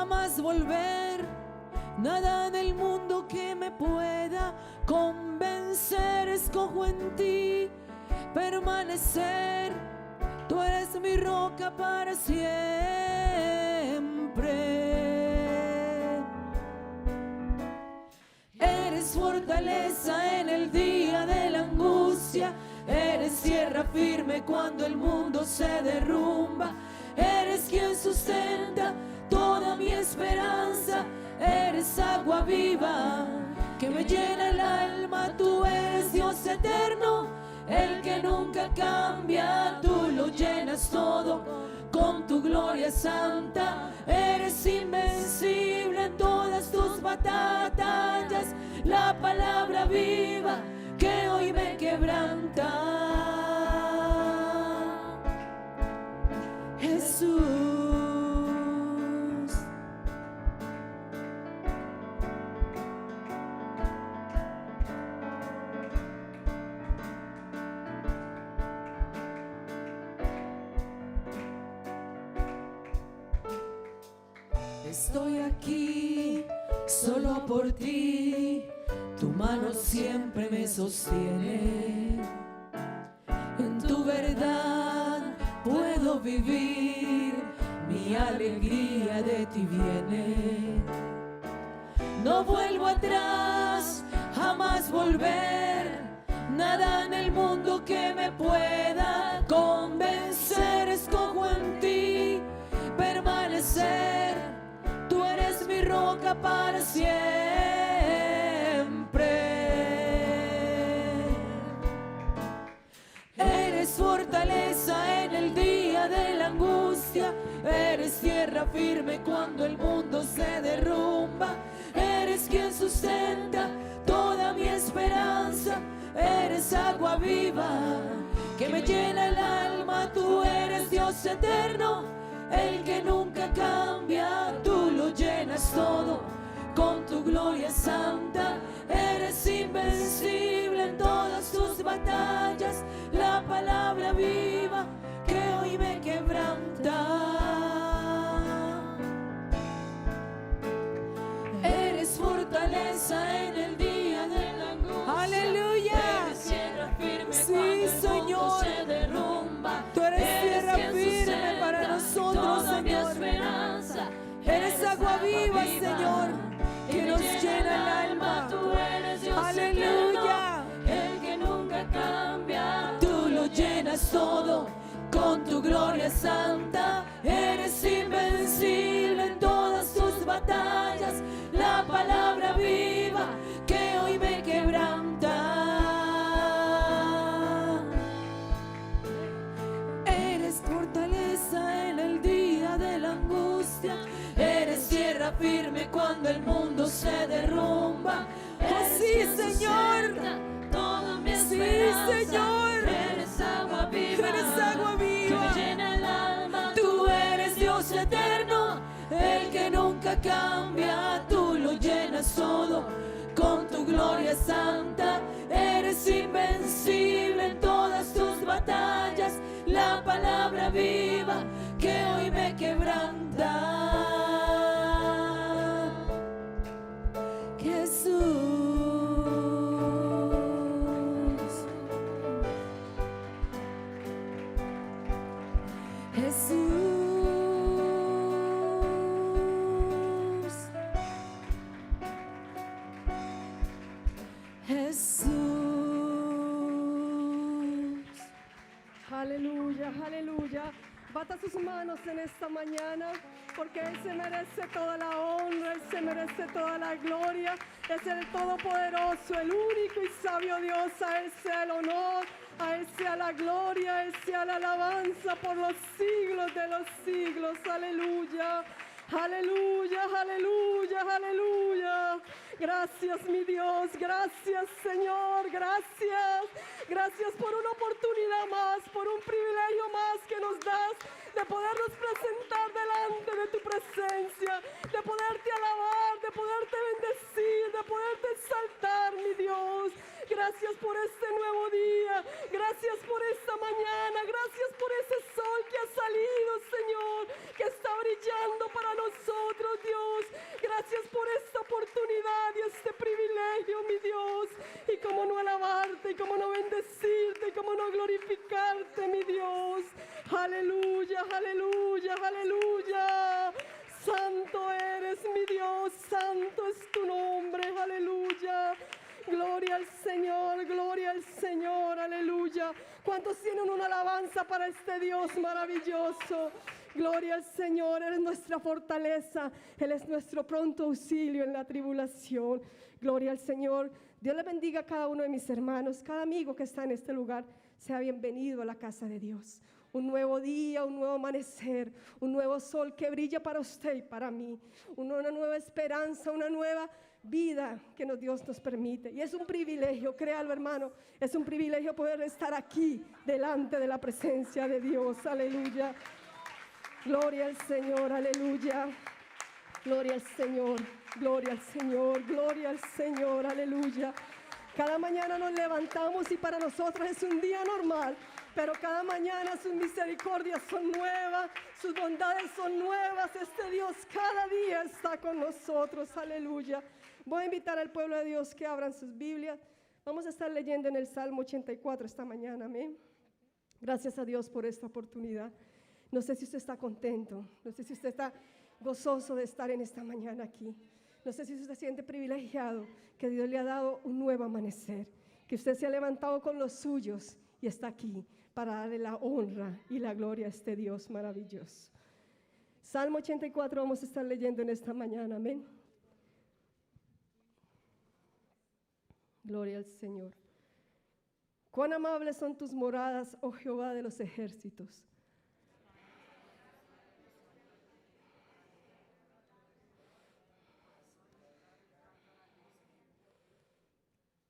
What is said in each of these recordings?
jamás volver. Nada en el mundo que me pueda convencer. Escojo en ti permanecer. Tú eres mi roca para siempre. Eres fortaleza en el día de la angustia. Eres tierra firme cuando el mundo se derrumba. Eres quien sustenta toda mi esperanza. Eres agua viva que me llena el alma. Tú eres Dios eterno, el que nunca cambia. Tú lo llenas todo con tu gloria santa. Eres invencible en todas tus batallas. La palabra viva que hoy me quebranta. Jesús. Estoy aquí solo por ti, tu mano siempre me sostiene. En tu verdad puedo vivir, mi alegría de ti viene. No vuelvo atrás, jamás volver. Nada en el mundo que me pueda convencer. Escojo en ti permanecer. Tú eres mi roca para siempre. Eres fortaleza en el día de la angustia. Eres tierra firme cuando el mundo se derrumba. Eres quien sustenta toda mi esperanza. Eres agua viva que me llena el alma. Tú eres Dios eterno, el que nunca cambia. Tú lo llenas todo con tu gloria santa. Eres invencible en todas tus batallas. La palabra viva que hoy me quebranta. Eres fortaleza en el día de la angustia. Aleluya. Eres tierra firme sí, Señor. Se derrumba. Tú eres tierra firme para nosotros, Señor. Esperanza. Eres agua viva, Señor, que nos llena el alma. Tú eres Dios aleluya, el que nunca cambia. Tú lo llenas todo con tu gloria santa. Eres invencible en todas tus batallas. La palabra viva que hoy me quebranta. Eres fortaleza en el día de la angustia. Eres tierra firme cuando el mundo se derrumba. Oh sí, Señor. Toda mi esperanza. Sí, Señor. Eres agua viva. Eres agua viva. Que me llena el alma. Tú eres Dios eterno, el que nunca cambia. Tú lo llenas todo con tu gloria santa. Eres invencible en todas tus batallas. La palabra viva que hoy me quebranta. Aleluya, aleluya. Bata sus manos en esta mañana, porque Él se merece toda la honra, Él se merece toda la gloria. Es el Todopoderoso, el único y sabio Dios. A Él sea el honor, a Él sea la gloria, a Él sea la alabanza por los siglos de los siglos. Aleluya, aleluya, aleluya, aleluya. Gracias, mi Dios, gracias, Señor, gracias. Gracias por una oportunidad más, por un privilegio más que nos das de podernos presentar delante de tu presencia, de poderte alabar, de poderte bendecir, de poderte exaltar, mi Dios. Gracias por este nuevo día, gracias por esta mañana, gracias por ese sol que ha salido, Señor, que está brillando para nosotros, Dios. cómo no alabarte, y cómo no bendecirte, y cómo no glorificarte, mi Dios. Aleluya, aleluya, aleluya. Santo eres, mi Dios, santo es tu nombre, aleluya. Gloria al Señor, aleluya. ¿Cuántos tienen una alabanza para este Dios maravilloso? Gloria al Señor, Él es nuestra fortaleza, Él es nuestro pronto auxilio en la tribulación. Gloria al Señor. Dios le bendiga a cada uno de mis hermanos, cada amigo que está en este lugar, sea bienvenido a la casa de Dios. Un nuevo día, un nuevo amanecer, un nuevo sol que brilla para usted y para mí. Una nueva esperanza, una nueva vida que Dios nos permite. Y es un privilegio, créalo hermano, es un privilegio poder estar aquí delante de la presencia de Dios. Aleluya. Gloria al Señor, aleluya. Gloria al Señor, gloria al Señor, gloria al Señor, aleluya. Cada mañana nos levantamos y para nosotros es un día normal, pero cada mañana sus misericordias son nuevas, sus bondades son nuevas. Este Dios cada día está con nosotros, aleluya. Voy a invitar al pueblo de Dios que abran sus Biblias. Vamos a estar leyendo en el Salmo 84 esta mañana, amén. Gracias a Dios por esta oportunidad. No sé si usted está contento, no sé si usted está gozoso de estar en esta mañana aquí. No sé si usted se siente privilegiado que Dios le ha dado un nuevo amanecer, que usted se ha levantado con los suyos y está aquí para darle la honra y la gloria a este Dios maravilloso. Salmo 84 vamos a estar leyendo en esta mañana, amén. Gloria al Señor. Cuán amables son tus moradas, oh Jehová de los ejércitos.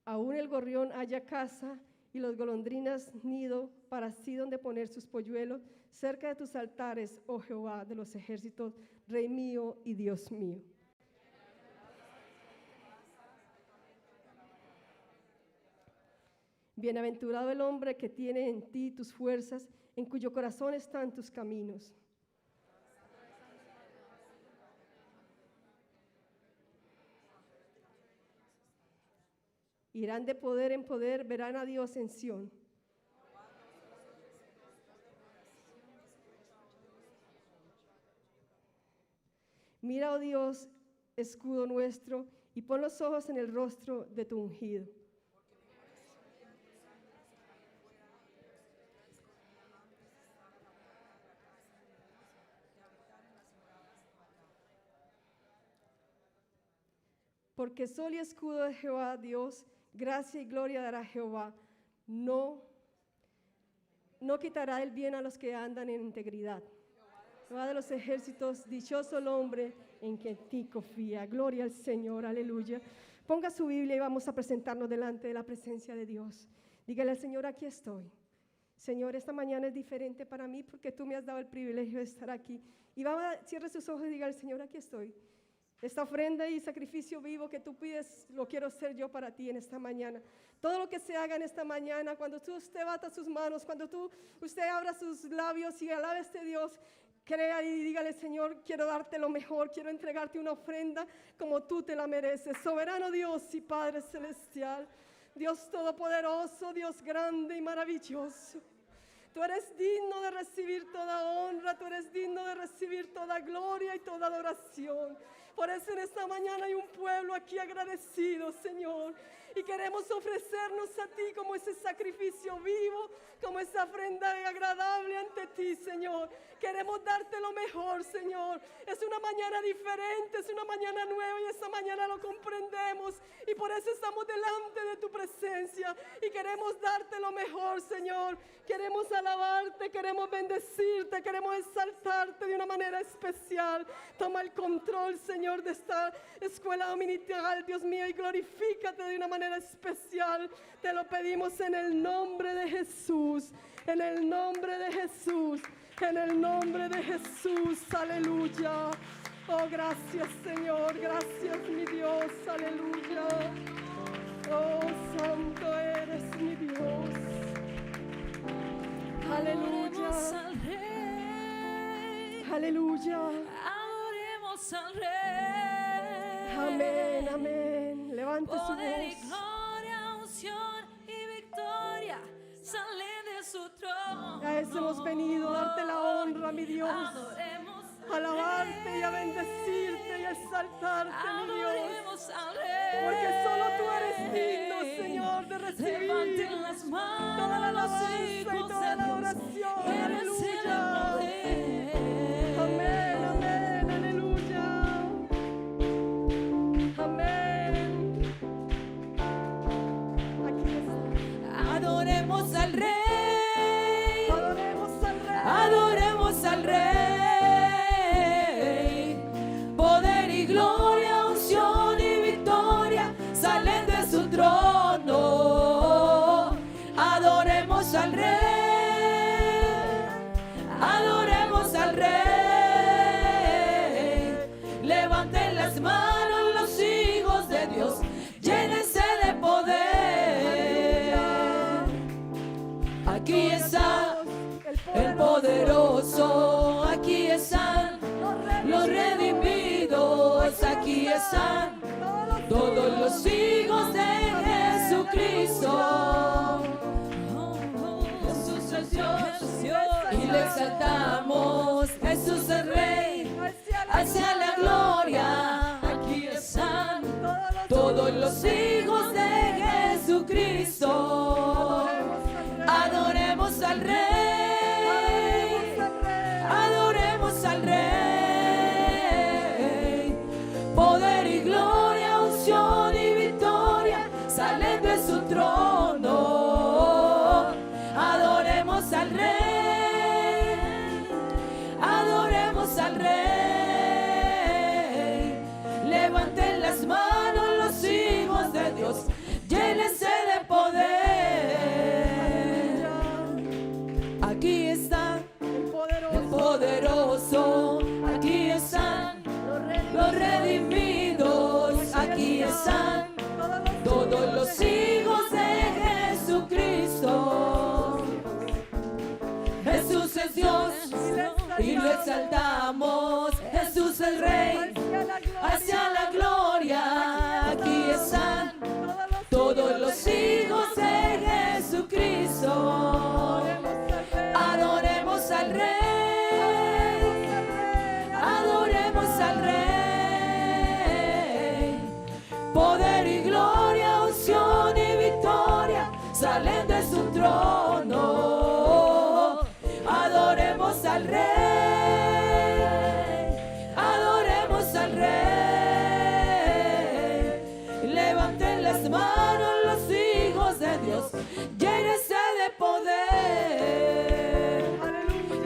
Aún el gorrión halla casa y los golondrinas nido para sí donde poner sus polluelos, cerca de tus altares, oh Jehová de los ejércitos, Rey mío y Dios mío. Bienaventurado el hombre que tiene en ti tus fuerzas, en cuyo corazón están tus caminos. Irán de poder en poder, verán a Dios en Sión. Mira, oh Dios, escudo nuestro, y pon los ojos en el rostro de tu ungido. Porque sol y escudo de Jehová Dios, gracia y gloria dará Jehová. No quitará el bien a los que andan en integridad. Jehová de los ejércitos, dichoso el hombre en que en ti confía. Gloria al Señor, aleluya. Ponga su Biblia y vamos a presentarnos delante de la presencia de Dios. Dígale al Señor, aquí estoy. Señor, esta mañana es diferente para mí porque tú me has dado el privilegio de estar aquí. Y cierre sus ojos y diga al Señor, aquí estoy. Esta ofrenda y sacrificio vivo que tú pides, lo quiero hacer yo para ti en esta mañana. Todo lo que se haga en esta mañana, cuando usted bata sus manos, cuando usted abra sus labios y alabe a este Dios, crea y dígale, Señor, quiero darte lo mejor, quiero entregarte una ofrenda como tú te la mereces. Soberano Dios y Padre Celestial, Dios Todopoderoso, Dios grande y maravilloso. Tú eres digno de recibir toda honra, tú eres digno de recibir toda gloria y toda adoración. Por eso en esta mañana hay un pueblo aquí agradecido, Señor. Y queremos ofrecernos a ti como ese sacrificio vivo, como esa ofrenda agradable ante ti, Señor. Queremos darte lo mejor, Señor. Es una mañana diferente, es una mañana nueva y esta mañana lo comprendemos. Y por eso estamos delante de tu presencia y queremos darte lo mejor, Señor. Queremos alabarte, queremos bendecirte, queremos exaltarte de una manera especial. Toma el control, Señor, de esta escuela dominical, Dios mío, y glorifícate de una manera especial. Te lo pedimos en el nombre de Jesús, en el nombre de Jesús, en el nombre de Jesús, aleluya. Oh, gracias, Señor, gracias, mi Dios, aleluya. Oh, santo eres mi Dios. Aleluya. Aleluya. Adoremos al Rey. Amén, amén. Levante su Poder y voz. gloria, unción y victoria salen de su trono. A eso hemos venido, a darte la honra, mi Dios. Adoremos A alabarte y a bendecirte y a exaltarte, mi Dios. adoremos al Rey. Porque solo tú eres digno, Señor, de recibir Levanten las manos toda la los alabanza y hijos toda de la Dios. oración. Eres el Aleluya. poder. Amén, amén, aleluya. Amén. Aquí está. Adoremos al Rey. Adoremos al Rey. Adoremos al Rey. Poder y gloria, unción y victoria salen de su trono. Adoremos al Rey. Adoremos al Rey. Levanten las manos los hijos de Dios. Llénense de poder. Aquí está el poderoso, aquí están los redimidos, aquí están todos los hijos de Jesucristo. Jesús es Dios y le exaltamos. Jesús es Rey, hacia la gloria. Aquí están todos los hijos de Jesucristo. Adoremos al Rey. Adoremos al Rey. Poder y gloria, unción y victoria salen de su trono. Adoremos al Rey. Adoremos al Rey. Levanten las manos los hijos de Dios. Llénense de poder. Aquí está el poderoso, aquí están los redimidos, aquí están todos los hijos de Jesucristo. Jesús es Dios y lo exaltamos. Jesús es Rey, hacia la gloria. Aquí están todos los hijos de Jesucristo. Adoremos al Rey. Adoremos al Rey. Poder y gloria, unción y victoria salen de su trono. Adoremos al Rey. Adoremos al Rey. Levanten las manos los hijos de Dios. Llénense de poder.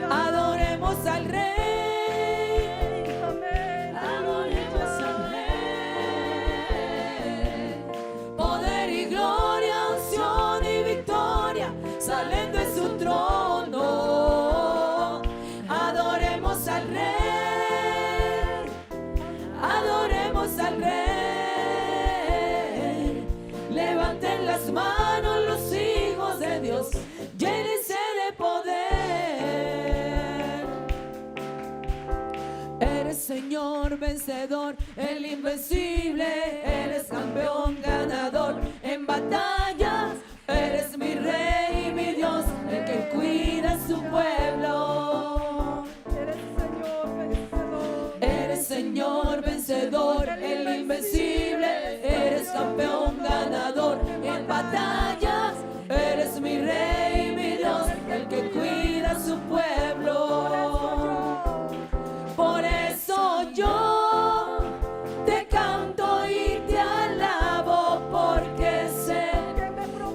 Adoremos al Rey. Adoremos al Rey. Poder y gloria, unción y victoria salen de su trono. Adoremos al Rey. Adoremos al Rey. Levanten las manos los hijos de Dios. Llénense de poder. Eres Señor vencedor, el invencible. Eres campeón ganador en batallas. Eres mi Rey y mi Dios, el que cuida a su pueblo. Eres Señor vencedor, el invencible. Eres campeón ganador en batallas. Eres mi Rey y mi Dios, el que cuida a su pueblo. Por eso yo te canto y te alabo, porque sé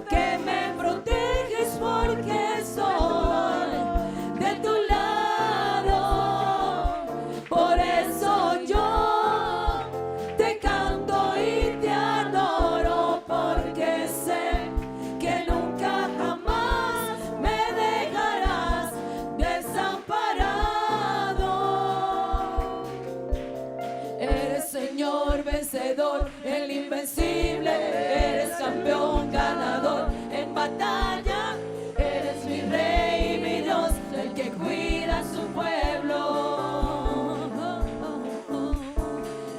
que me proteges, porque estoy de tu lado. Por eso yo te canto y te adoro, porque sé que nunca jamás me dejarás desamparado. Eres Señor vencedor, el invencible. Eres campeón ganador en batalla. Eres mi Rey y mi Dios, el que cuida a su pueblo.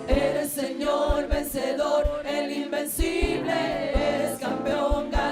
Eres Señor vencedor, el invencible. Eres campeón ganador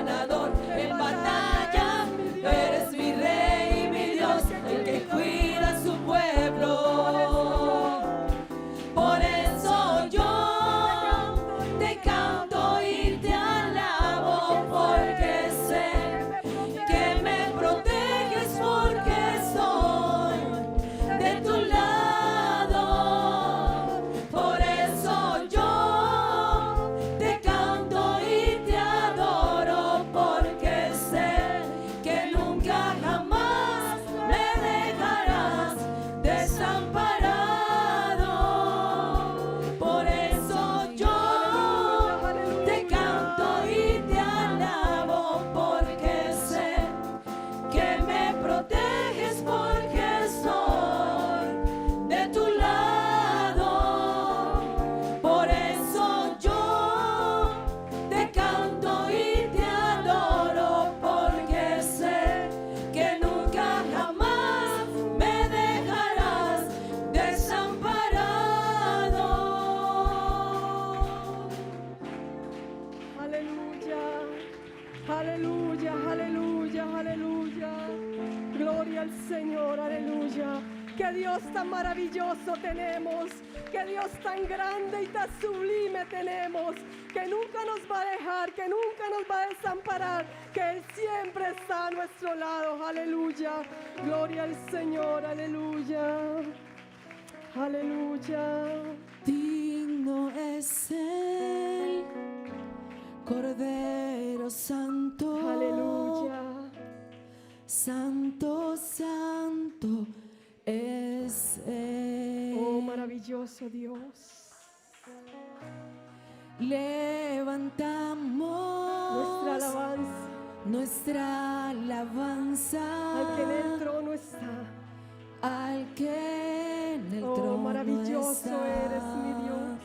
tan maravilloso tenemos, qué Dios tan grande y tan sublime tenemos, que nunca nos va a dejar, que nunca nos va a desamparar, que Él siempre está a nuestro lado. Aleluya, gloria al Señor, aleluya, aleluya. Digno es el Cordero Santo. Aleluya. Santo, santo es Él. Oh, maravilloso Dios. Levantamos nuestra alabanza al que en el trono está. Al que en el Oh, trono maravilloso está. eres, mi Dios.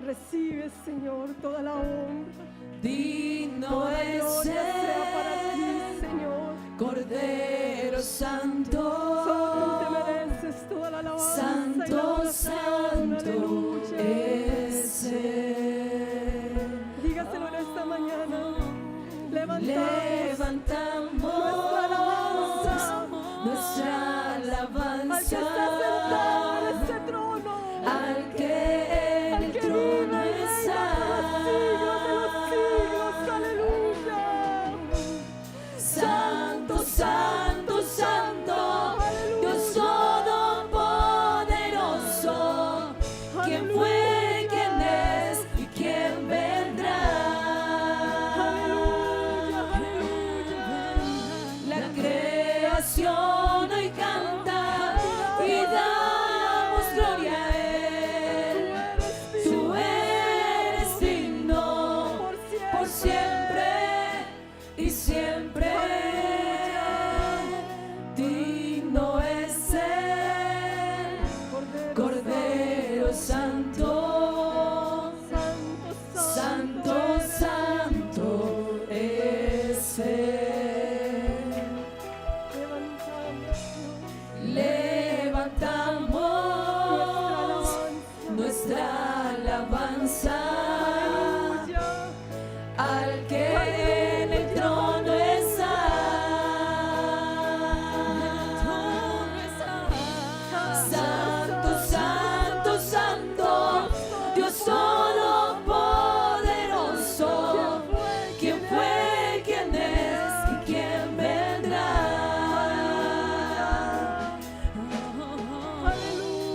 Recibe, Señor, toda la honra. Digno Toda la es gloria sea para ti, el Señor. Cordero Santo. Solo tú te mereces toda la alabanza y la Santo, adoración. santo Aleluya. es Él. Dígaselo en esta mañana. Levantamos nuestra alabanza al que está sentado en este trono, al que en el trono vive y reina está. por los siglos de los siglos. Aleluya. Santo, santo, santo, Aleluya. Dios todopoderoso, quien fue, quien es y quien vendrá. Aleluya, aleluya. La creación hoy canta y damos gloria a Él. Tú eres digno por siempre y siempre. Digno es el Cordero Santo. Santo, santo es Él. Levantamos nuestra alabanza al que en el trono está. Santo, santo, santo, Dios todopoderoso, quien fue, quien es y quien vendrá.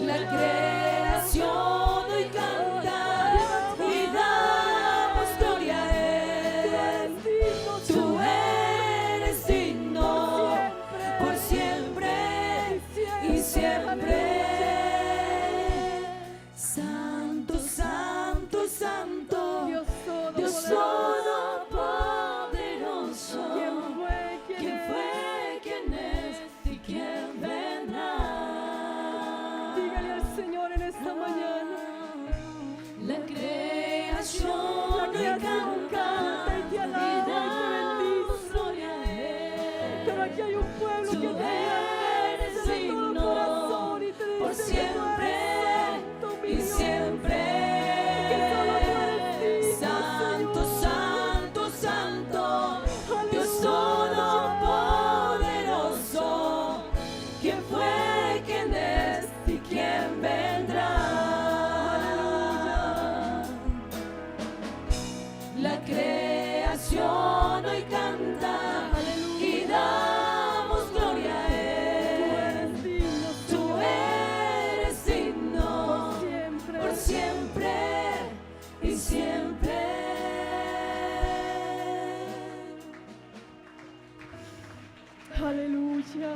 La creación hoy canta y damos gloria a Él. Tú eres digno por siempre y siempre. Santo, santo, santo, Dios todopoderoso, quien fue, quien es y quien vendrá. Dígale al Señor en esta mañana. La creación La creación canta y te alaba y te bendice. gloria a Él. Pero aquí hay un pueblo Tú que te eres agradece de todo digno corazón y te por dice que tú siempre eres santo, mi y Dios. siempre. Que solo tú eres digno, Santo, Señor. santo, santo, Dios Aleluya. todopoderoso, quien fue, quien es y quien vendrá. La creación hoy canta y damos gloria a Tú Él. eres digno, Tú Señor. eres digno Por siempre. por siempre y siempre. Aleluya.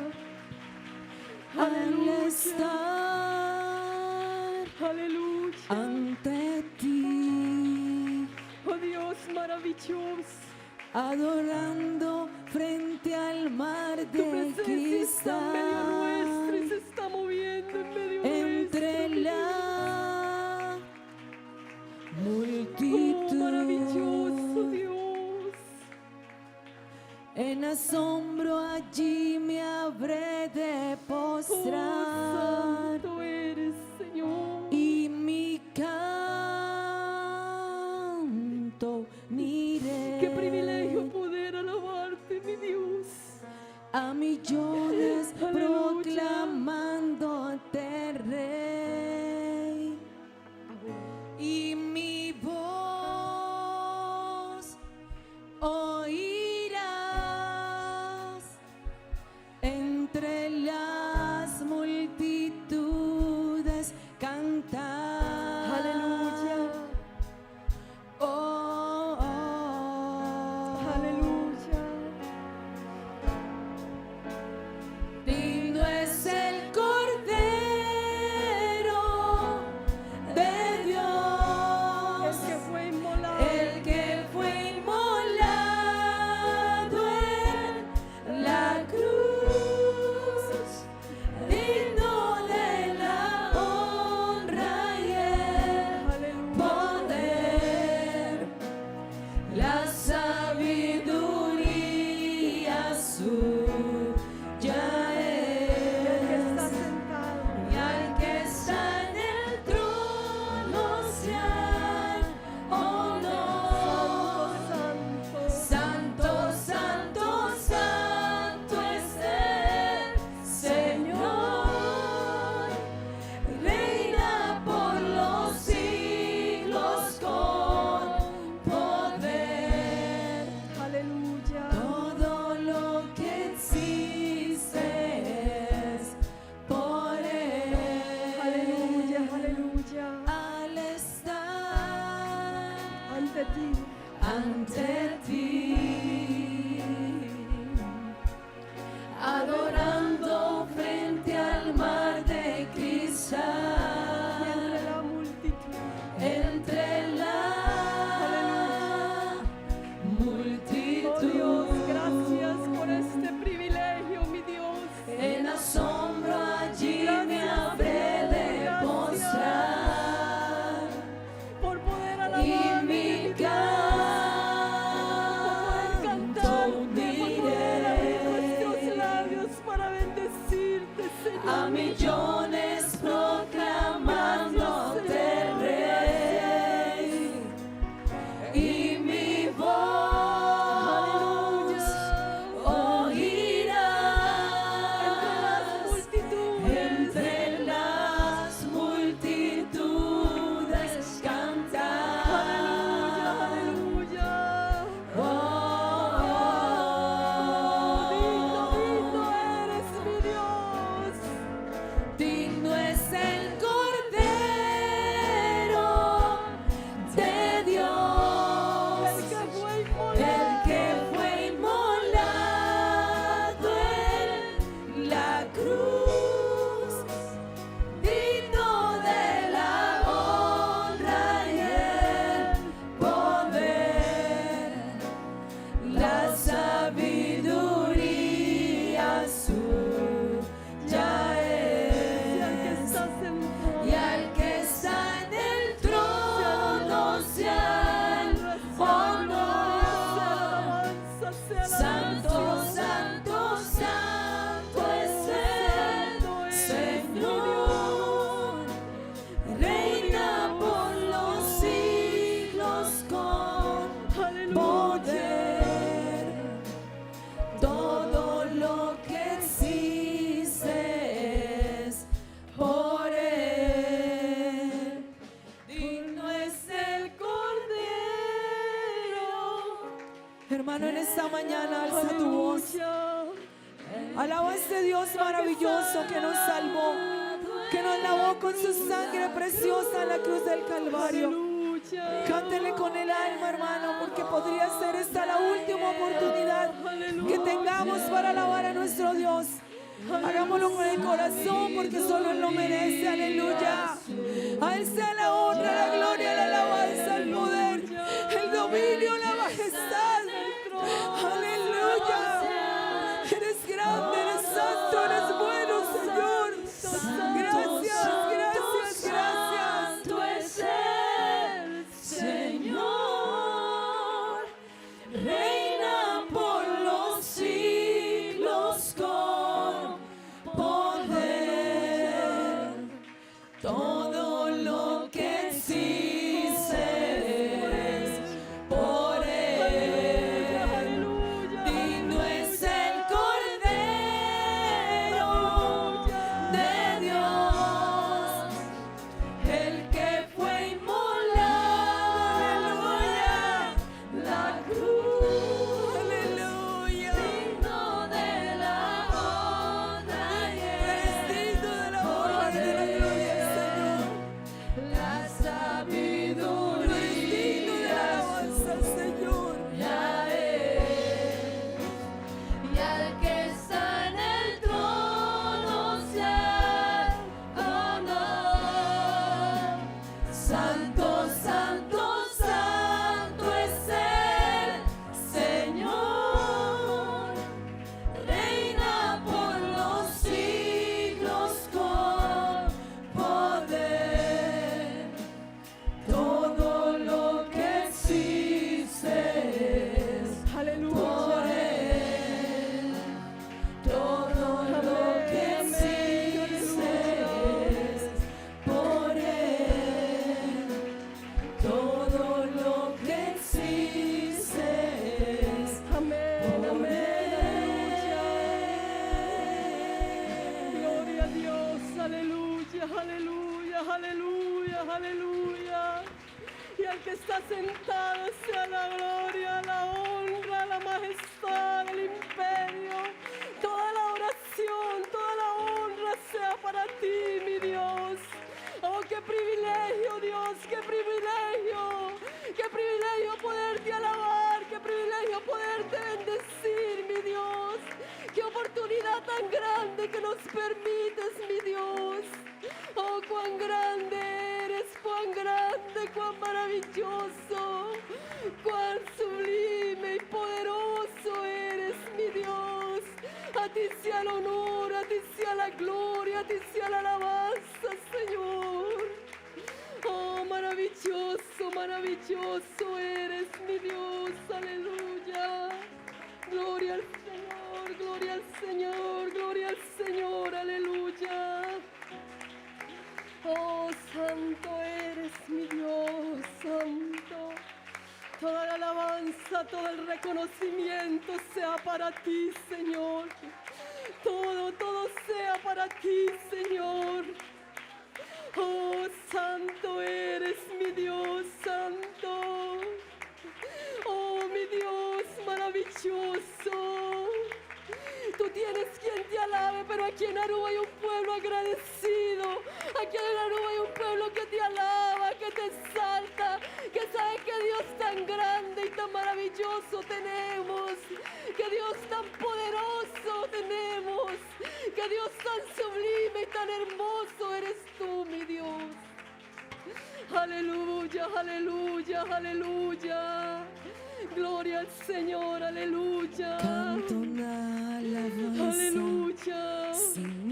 Al Aleluya. estar Aleluya. ante ti, Oh Dios maravilloso. adorando frente al mar Tu de presencia está en medio nuestro y cristal, se está moviendo en medio entre nuestro. la Oh, multitud. maravilloso Dios. En asombro allí me habré de Oh, postrar santo eres, Señor. y mi canto miré. Qué privilegio poder alabarte, mi Dios. A millones Aleluya. ante ti, adorando frente al mar de cristal, entre la multitud. Oh Dios, gracias por este privilegio, mi Dios. En asombro allí me habré de postrar por poder y alabar mi canto uniré nuestros labios para bendecirte, Señor. a millones proclamándote Rey, y mi voz oirá entre las multitudes cantar. Aleluya. Oh, Digno eres, mi Dios. digno es el Cordero de Dios, el que fue inmolado en la cruz, digno de la honra y el poder, la sabiduría suya es. Y al que está en el trono sea el honor. Santo, santo, santo es el Señor. Reina por los siglos con poder. Todo lo que existe es por Él. Digno es el Cordero. Hermano, en esta mañana alza tu voz. Alaba a este Dios maravilloso que nos salvó, que nos lavó con su sangre preciosa en la cruz del Calvario. Cántele con el alma, hermano, porque podría ser esta la última oportunidad que tengamos para alabar a nuestro Dios. Hagámoslo con el corazón, porque solo Él lo merece. Aleluya. A Él sea la honra, la gloria, la alabanza, el poder, el dominio, la majestad. Aleluya. Eres grande, eres santo, eres bueno, Señor. Gracias, gracias, gracias. Santo es el Señor, reina por los siglos con poder. Todo lo que existe es por Él. Digno es el Cordero de Dios, el que fue inmolado en la cruz. Aleluya. Digno de la honra y digno de la honra y de la gloria, Señor. La sabiduría digno de la alabanza, Señor. Ya es. Y al que está en el trono sea honor. Santo, santo, santo es el Señor. Reina por los siglos con poder. Todo lo que existe es por Él. Todo lo que existe es por Él. Todo lo que existe es Amén, por amén. Él. Gloria a Dios, aleluya, aleluya, aleluya, aleluya. Y al que está sentado sea la gloria, la honra, la majestad, el imperio, toda la oración, toda la honra sea para ti, mi Dios. Oh, qué privilegio, Dios, qué privilegio poderte alabar, qué privilegio poderte bendecir, mi Dios. Qué oportunidad tan grande que nos permites, mi Dios. Oh, cuán grande eres, cuán grande, cuán maravilloso, cuán sublime y poderoso eres, mi Dios. A ti sea el honor, a ti sea la gloria, a ti sea la alabanza, Señor. Oh, maravilloso, maravilloso eres, mi Dios, aleluya. Gloria al Señor, gloria al Señor, gloria al Señor, aleluya. Oh, santo eres, mi Dios, santo. Toda la alabanza, todo el reconocimiento sea para ti, Señor. Todo sea para ti, Señor. Oh, santo eres, mi Dios, santo. Oh, mi Dios, maravilloso. Tú tienes quien te alabe, pero aquí en Aruba hay un pueblo agradecido. Aquí en Aruba hay un pueblo que te alaba, que te exalta, que sabe que Dios tan grande y tan maravilloso tenemos, que Dios tan poderoso tenemos, que Dios tan sublime y tan hermoso eres tú, mi Dios. Aleluya, aleluya, aleluya. Gloria al Señor, aleluya. Canto una alabanza Aleluya. sin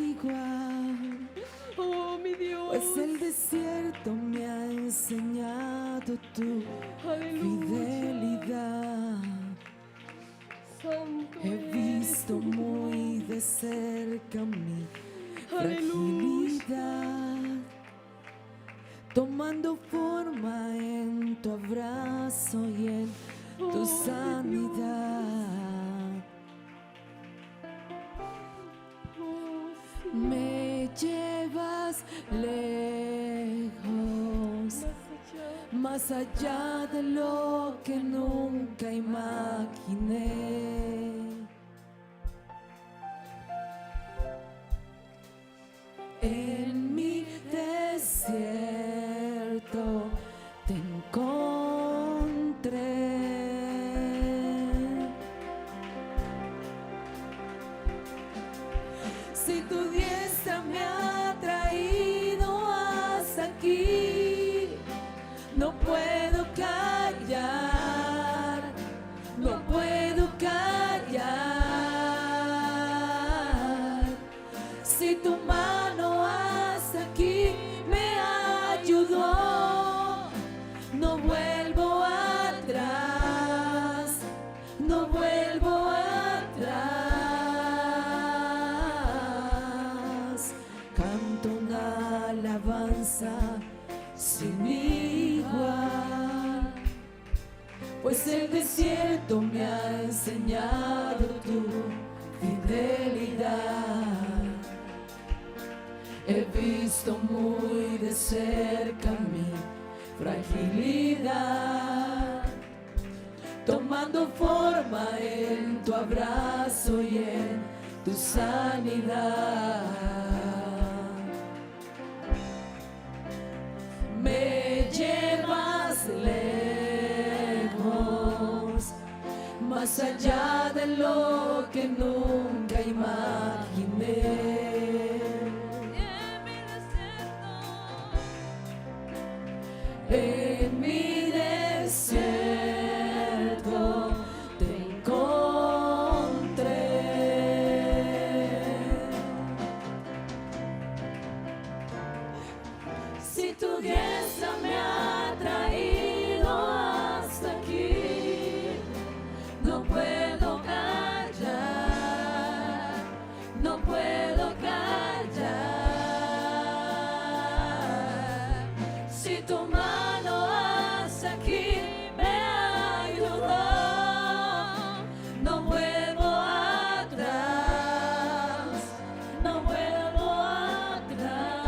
igual. Oh, mi Dios. Pues el desierto me ha enseñado tu fidelidad. Santo He visto muy de cerca mi fragilidad, tomando forma en tu abrazo y en tu sanidad. Me llevas lejos, más allá de lo que nunca imaginé. En mi desierto te encontré. Si tu diestra me ha traído hasta aquí, no puedo callar, no puedo callar. Si tu mano hasta aquí me ayudó, no vuelvo atrás, no vuelvo atrás. Canto una alabanza sin igual, pues el desierto me ha enseñado tu fidelidad. He visto muy de cerca mi fragilidad, tomando forma en tu abrazo y en tu sanidad. Me llevas lejos, más allá de lo que nunca imaginé. En mi desierto te encontré. Si tu diestra me ha traído hasta aquí, no puedo callar, no puedo callar. Si tu mano hasta aquí me ayudó, no vuelvo atrás, no vuelvo atrás.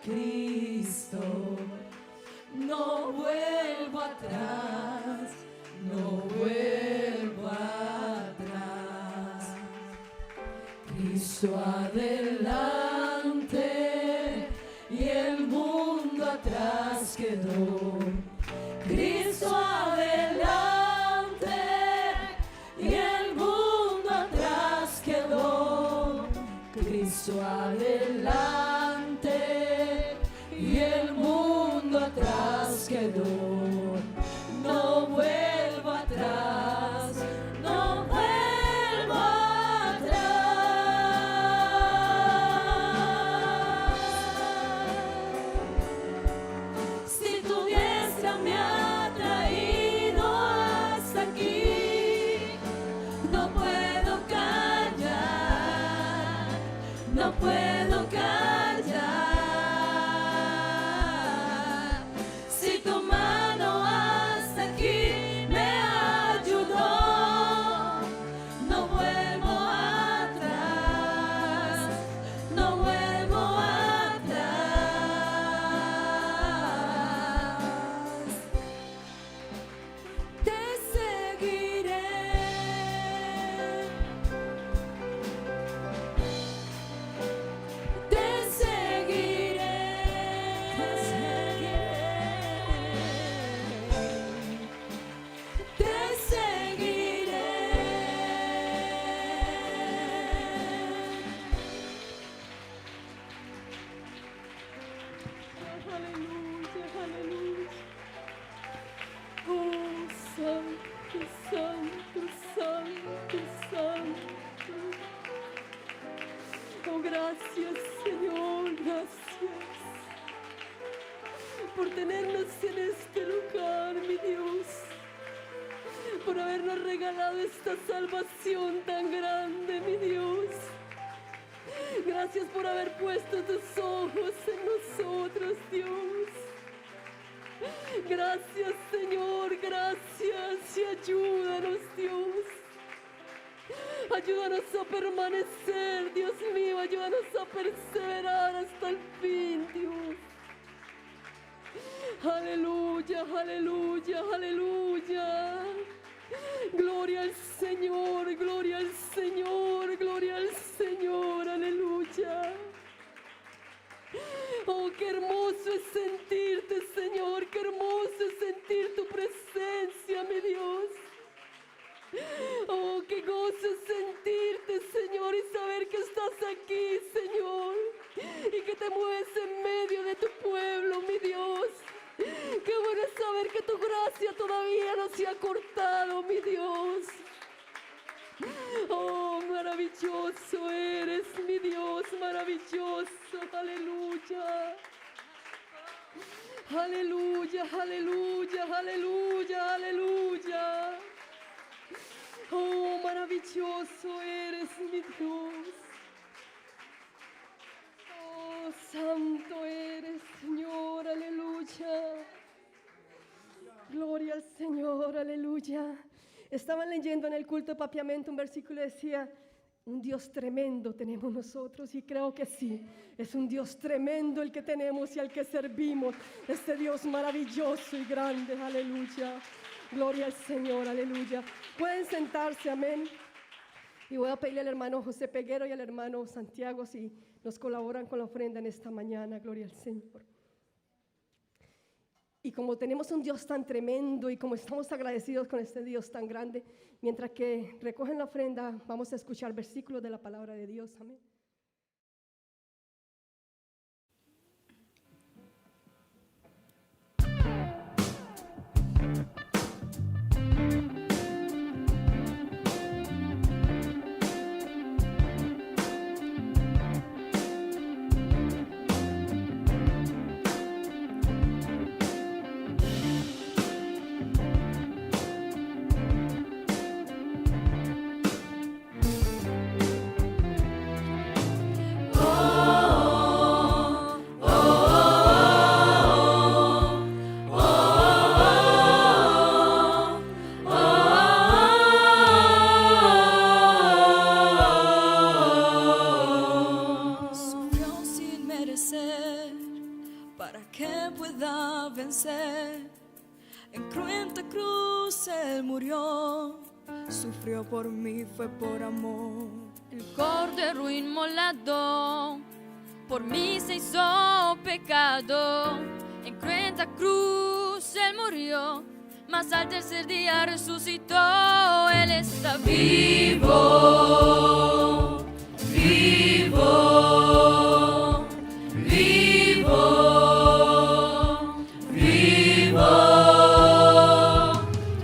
Cristo. No vuelvo atrás, no vuelvo atrás. Cristo adelante y el mundo atrás quedó. Cristo adelante y el mundo atrás quedó. Cristo adelante y el mundo atrás quedó. No vuelvo atrás, no vuelvo atrás. Si tu diestra me ha traído hasta aquí, no puedo callar, no puedo callar. Si tu mano hasta aquí me ayudó, no vuelvo atrás, no vuelvo atrás. Te seguiré. Te seguiré, te seguiré, te seguiré. Aleluya, aleluya. Oh, santo, santo, santo, santo. Oh, gracias, Señor, gracias por tenernos en este lugar, mi Dios, por habernos regalado esta salvación tan grande, mi Dios. Gracias por haber puesto tus ojos en nosotros, Dios. Gracias, Señor, gracias, y ayúdanos, Dios. Ayúdanos a permanecer, Dios mío, ayúdanos a perseverar hasta el fin, Dios. Aleluya, aleluya, aleluya. Gloria al Señor, gloria al Señor, gloria al Señor, aleluya. Oh, qué hermoso es sentirte, Señor, qué hermoso es sentir tu presencia, mi Dios. Oh, qué gozo es sentirte, Señor, y saber que estás aquí, Señor, y que te mueves en medio de tu pueblo, mi Dios. Qué bueno es saber que tu gracia todavía no se ha cortado, mi Dios. Oh, maravilloso eres, mi Dios, maravilloso, aleluya. Aleluya, aleluya, aleluya, aleluya. Oh, maravilloso eres, mi Dios. Oh, santo eres, Señor, aleluya. Gloria al Señor, aleluya. Estaban leyendo en el culto de papiamento un versículo que decía: un Dios tremendo tenemos nosotros, y creo que sí, es un Dios tremendo el que tenemos y al que servimos, este Dios maravilloso y grande, aleluya. Gloria al Señor, aleluya. Pueden sentarse, amén. Y voy a pedirle al hermano José Peguero y al hermano Santiago si nos colaboran con la ofrenda en esta mañana, gloria al Señor. Y como tenemos un Dios tan tremendo y como estamos agradecidos con este Dios tan grande, mientras que recogen la ofrenda, vamos a escuchar versículos de la palabra de Dios, amén. Sufrió sin merecer para que pueda vencer. En cruenta cruz Él murió, sufrió por mí, fue por amor. El cordero inmolado por mí se hizo pecado. En cruenta cruz Él murió, mas al tercer día resucitó. Él está vivo, vivo, vivo, vivo.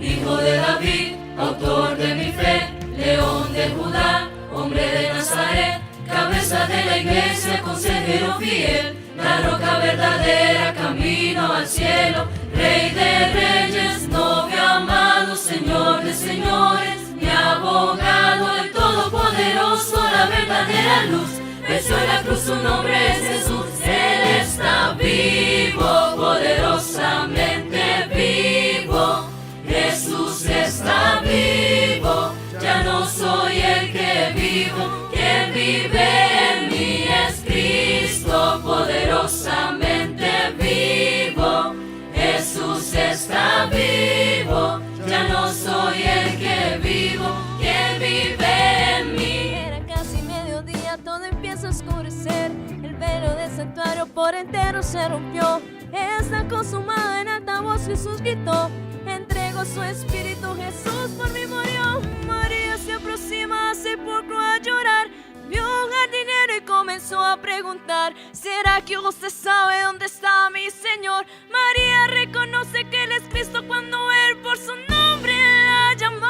Hijo de David, autor de mi fe, león de Judá, hombre de Nazaret, cabeza de la iglesia, consejero fiel, la roca verdadera, camino al cielo, Rey de reyes, novio amado, Señor de señores, mi abogado, el todopoderoso, la verdadera luz, venció en la cruz, su nombre es Jesús. Él está vivo, poderosamente vivo. Jesús está vivo, ya no soy el que vivo, quien vive en mí es Cristo, poderosamente vivo. Jesús está vivo, ya no soy el que vivo, quien vive en mí. Era casi mediodía, todo empieza a oscurecer, el velo del santuario por entero se rompió. Está consumado, en alta voz Jesús gritó, entregó su espíritu, Jesús por mí murió. María se aproxima al sepulcro a llorar, vio un jardinero y comenzó a preguntar, ¿será que usted sabe dónde está mi Señor? María reconoce que Él es Cristo cuando Él por su nombre la llamó.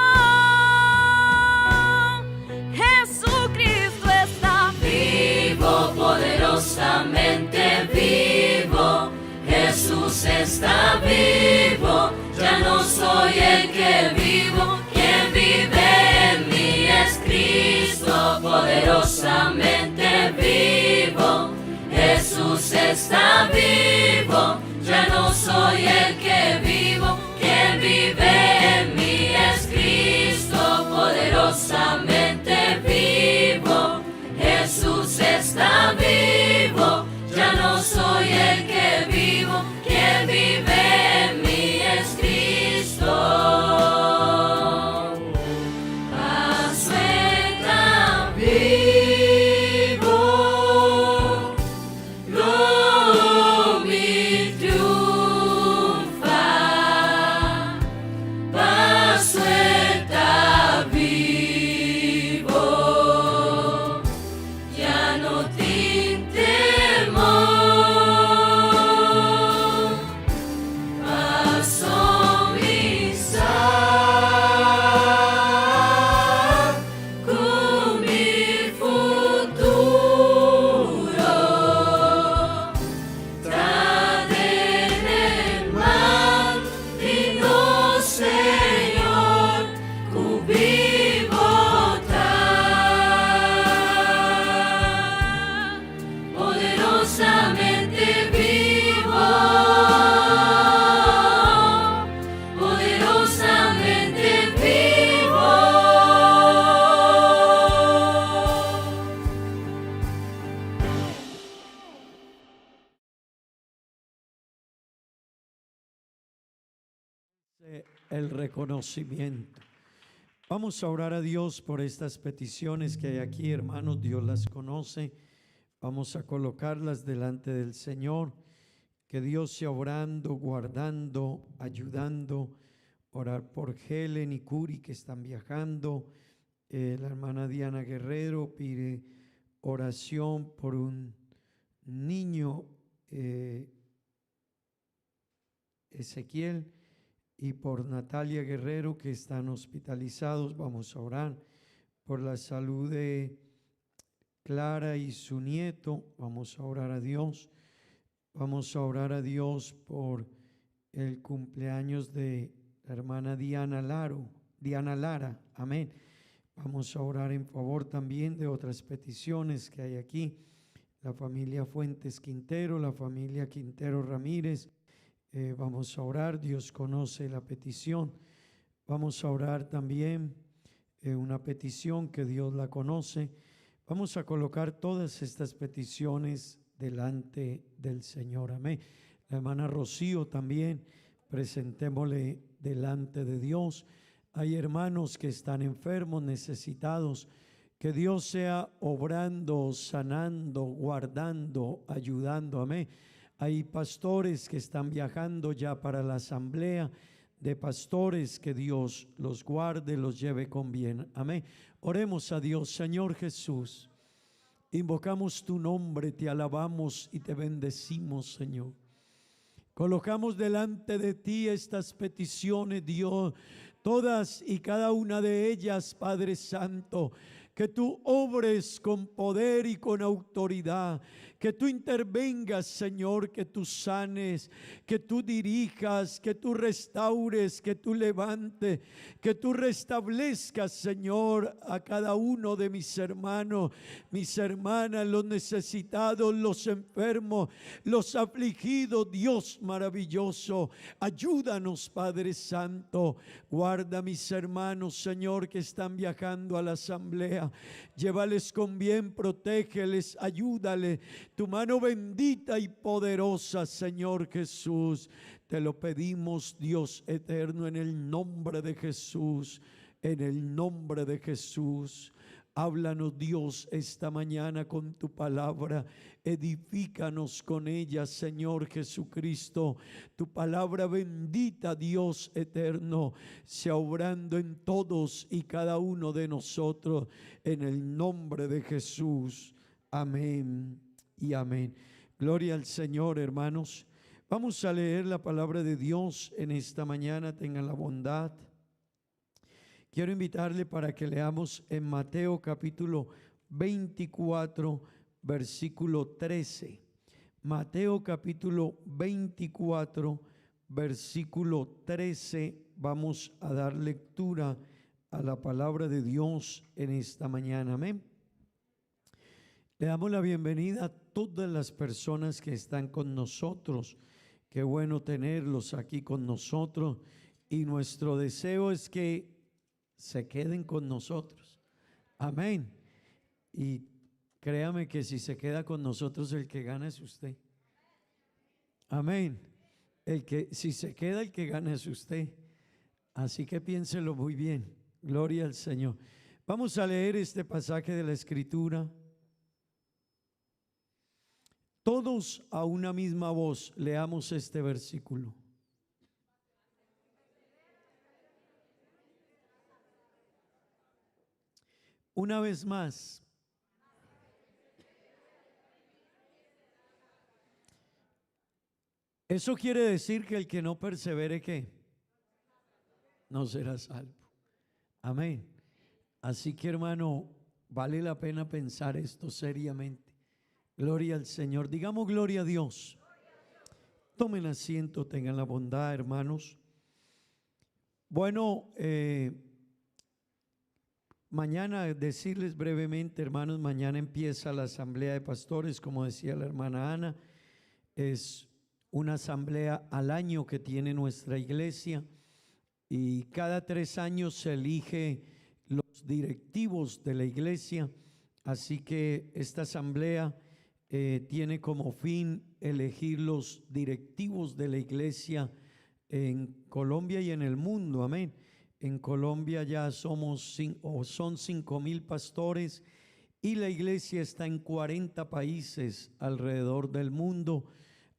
Jesucristo está vivo, poderosamente vivo. Jesús está vivo, ya no soy el que vivo, quien vive en mí es Cristo, poderosamente vivo. Jesús está vivo, ya no soy el que vivo, quien vive en mí es Cristo, poderosamente vivo. Jesús está vivo, ya no soy el que vivo, quien vive en mí es Cristo. Asueta vivo, lo mi triunfa. Asueta vivo, ya no tin temor. Poderosamente vivo, poderosamente vivo. El reconocimiento. Vamos a orar a Dios por estas peticiones que hay aquí, hermanos. Dios las conoce. Vamos a colocarlas delante del Señor. Que Dios sea obrando, guardando, ayudando. Orar por Helen y Curi que están viajando. La hermana Diana Guerrero pide oración por un niño, Ezequiel, y por Natalia Guerrero que están hospitalizados. Vamos a orar por la salud de Clara y su nieto. Vamos a orar a Dios. Vamos a orar a Dios por el cumpleaños de la hermana Diana Lara. Amén. Vamos a orar en favor también de otras peticiones que hay aquí. La familia Fuentes Quintero, la familia Quintero Ramírez. Vamos a orar. Dios conoce la petición. Vamos a orar también una petición que Dios la conoce. Vamos a colocar todas estas peticiones delante del Señor. Amén. La hermana Rocío también, presentémosle delante de Dios. Hay hermanos que están enfermos, necesitados. Que Dios sea obrando, sanando, guardando, ayudando. Amén. Hay pastores que están viajando ya para la asamblea de pastores. Que Dios los guarde, los lleve con bien. Amén. Oremos a Dios. Señor Jesús, invocamos tu nombre, te alabamos y te bendecimos, Señor. Colocamos delante de ti estas peticiones, Dios, todas y cada una de ellas, Padre Santo. Que tú obres con poder y con autoridad, que tú intervengas, Señor, que tú sanes, que tú dirijas, que tú restaures, que tú levantes, que tú restablezcas, Señor, a cada uno de mis hermanos, mis hermanas, los necesitados, los enfermos, los afligidos. Dios maravilloso, ayúdanos, Padre Santo. Guarda a mis hermanos, Señor, que están viajando a la asamblea. Llévales con bien, protégeles, ayúdale. Tu mano bendita y poderosa, Señor Jesús. Te lo pedimos, Dios eterno, en el nombre de Jesús. En el nombre de Jesús. Háblanos, Dios, esta mañana con tu palabra. Edifícanos con ella, Señor Jesucristo. Tu palabra bendita, Dios eterno, sea obrando en todos y cada uno de nosotros, en el nombre de Jesús. Amén y amén. Gloria al Señor, hermanos. Vamos a leer la palabra de Dios en esta mañana. Tengan la bondad. Quiero invitarle para que leamos en Mateo capítulo 24, versículo 13. Mateo capítulo 24, versículo 13. Vamos a dar lectura a la palabra de Dios en esta mañana. Amén. Le damos la bienvenida a todas las personas que están con nosotros. Qué bueno tenerlos aquí con nosotros. Y nuestro deseo es que se queden con nosotros. Amén. Y créame que si se queda con nosotros, el que gana es usted. Amén. Si se queda, el que gana es usted. Así que piénselo muy bien. Gloria al Señor. Vamos a leer este pasaje de la Escritura. Todos a una misma voz leamos este versículo. Una vez más. Eso quiere decir que el que no persevere, ¿qué? No será salvo. Amén. Así que, hermano, vale la pena pensar esto seriamente. Gloria al Señor. Digamos gloria a Dios. Tomen asiento, tengan la bondad, hermanos. Bueno, mañana, decirles brevemente, hermanos, mañana empieza la asamblea de pastores, como decía la hermana Ana. Es una asamblea al año que tiene nuestra iglesia y cada 3 años se elige los directivos de la iglesia. Así que esta asamblea tiene como fin elegir los directivos de la iglesia en Colombia y en el mundo. Amén. En Colombia ya son 5,000 pastores y la iglesia está en 40 países alrededor del mundo,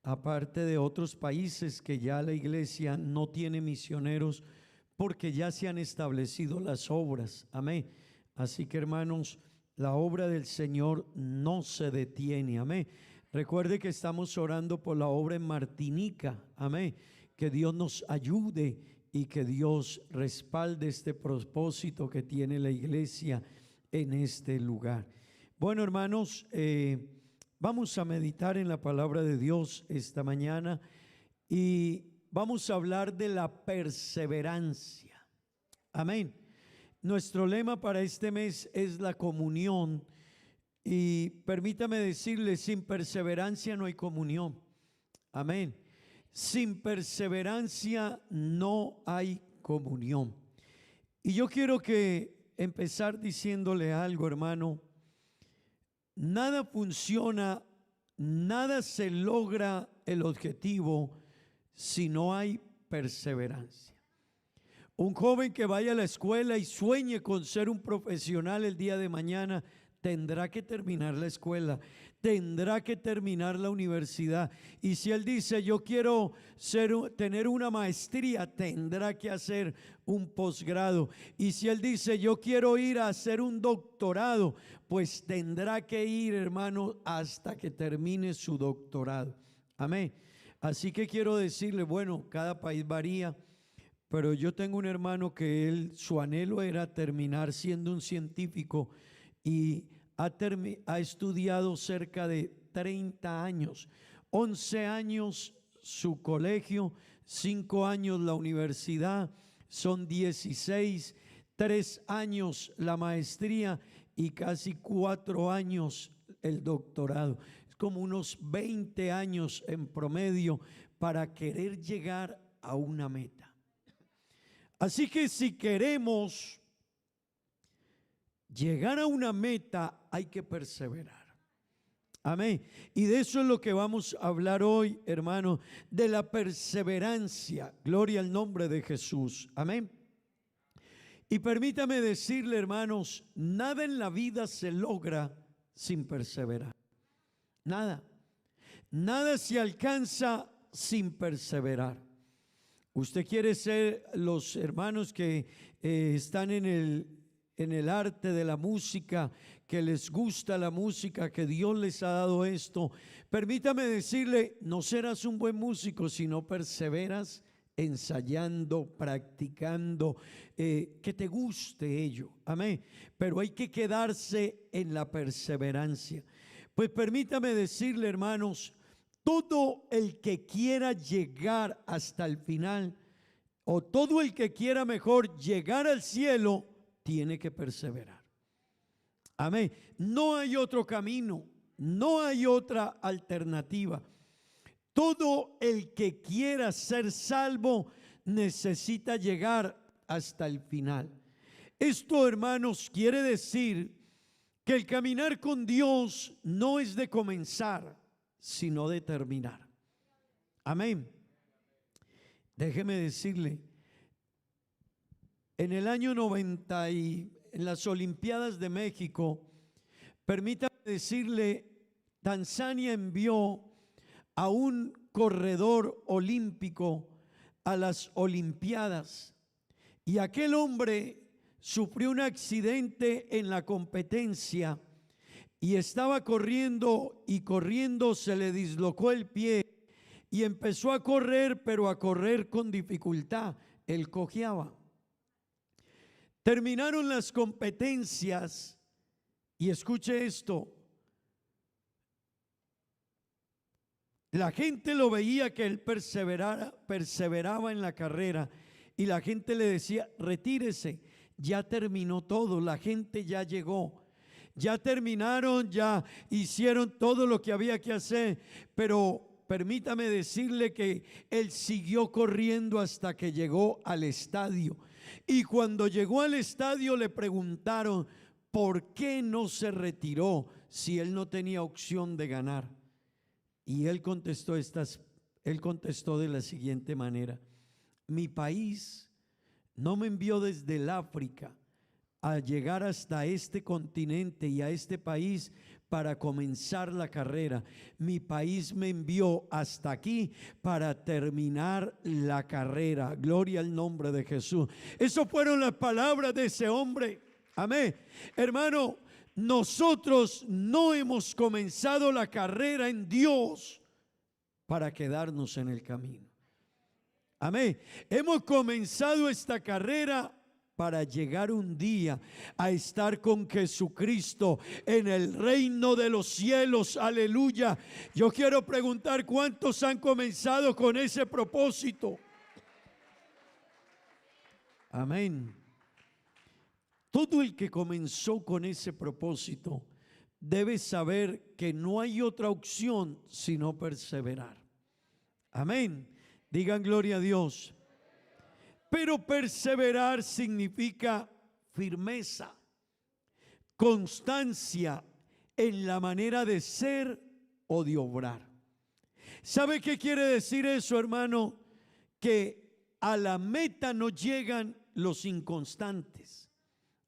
aparte de otros países que ya la iglesia no tiene misioneros porque ya se han establecido las obras. Amén. Así que, hermanos, la obra del Señor no se detiene. Amén. Recuerde que estamos orando por la obra en Martinica. Amén. Que Dios nos ayude y que Dios respalde este propósito que tiene la iglesia en este lugar. Bueno, hermanos, vamos a meditar en la palabra de Dios esta mañana y vamos a hablar de la perseverancia. Amén. Nuestro lema para este mes es la comunión y permítame decirle, sin perseverancia no hay comunión. Amén. Sin perseverancia no hay comunión. Y yo quiero empezar diciéndole algo, hermano. Nada funciona nada se logra el objetivo si no hay perseverancia. Un joven que vaya a la escuela y sueñe con ser un profesional el día de mañana, tendrá que terminar la escuela, tendrá que terminar la universidad. Y si él dice, yo quiero tener una maestría, tendrá que hacer un posgrado. Y si él dice, yo quiero ir a hacer un doctorado, pues tendrá que ir, hermano, hasta que termine su doctorado. Amén. Así que quiero decirle, bueno, cada país varía, pero yo tengo un hermano que su anhelo era terminar siendo un científico y ha estudiado cerca de 30 años, 11 años su colegio, 5 años la universidad, son 16, 3 años la maestría y casi 4 años el doctorado. Es como unos 20 años en promedio para querer llegar a una meta. Así que si queremos llegar a una meta, hay que perseverar. Amén. Y de eso es lo que vamos a hablar hoy, hermano, de la perseverancia. Gloria al nombre de Jesús. Amén. Y permítame decirle, hermanos, nada en la vida se logra sin perseverar. Nada. Nada se alcanza sin perseverar. Usted quiere ser los hermanos que están en el arte de la música, que les gusta la música, que Dios les ha dado esto. Permítame decirle, no serás un buen músico si no perseveras ensayando, practicando, que te guste ello. Amén. Pero hay que quedarse en la perseverancia. Pues permítame decirle, hermanos, todo el que quiera llegar hasta el final, o todo el que quiera mejor llegar al cielo, tiene que perseverar. Amén. No hay otro camino, no hay otra alternativa. Todo el que quiera ser salvo necesita llegar hasta el final. Esto, hermanos, quiere decir que el caminar con Dios no es de comenzar, sino de terminar. Amén. Déjeme decirle, en el año 90 y en las Olimpiadas de México, permítame decirle, Tanzania envió a un corredor olímpico a las Olimpiadas y aquel hombre sufrió un accidente en la competencia y estaba corriendo y corriendo se le dislocó el pie y empezó a correr, pero a correr con dificultad. Él cojeaba. Terminaron las competencias y escuche esto. La gente lo veía que él perseveraba en la carrera y la gente le decía, retírese, ya terminó todo, la gente ya llegó. Ya terminaron, ya hicieron todo lo que había que hacer, pero permítame decirle que él siguió corriendo hasta que llegó al estadio. Y cuando llegó al estadio le preguntaron, ¿por qué no se retiró si él no tenía opción de ganar? Y él contestó de la siguiente manera: mi país no me envió desde el África a llegar hasta este continente y a este país para comenzar la carrera. Mi país me envió hasta aquí para terminar la carrera. Gloria al nombre de Jesús. Esas fueron las palabras de ese hombre. Amén. Hermano, nosotros no hemos comenzado la carrera en Dios para quedarnos en el camino. Amén. Hemos comenzado esta carrera para llegar un día a estar con Jesucristo en el reino de los cielos. Aleluya. Yo quiero preguntar, ¿cuántos han comenzado con ese propósito? Amén. Todo el que comenzó con ese propósito debe saber que no hay otra opción sino perseverar. Amén. Digan gloria a Dios. Pero perseverar significa firmeza, constancia en la manera de ser o de obrar. ¿Sabe qué quiere decir eso, hermano? Que a la meta no llegan los inconstantes.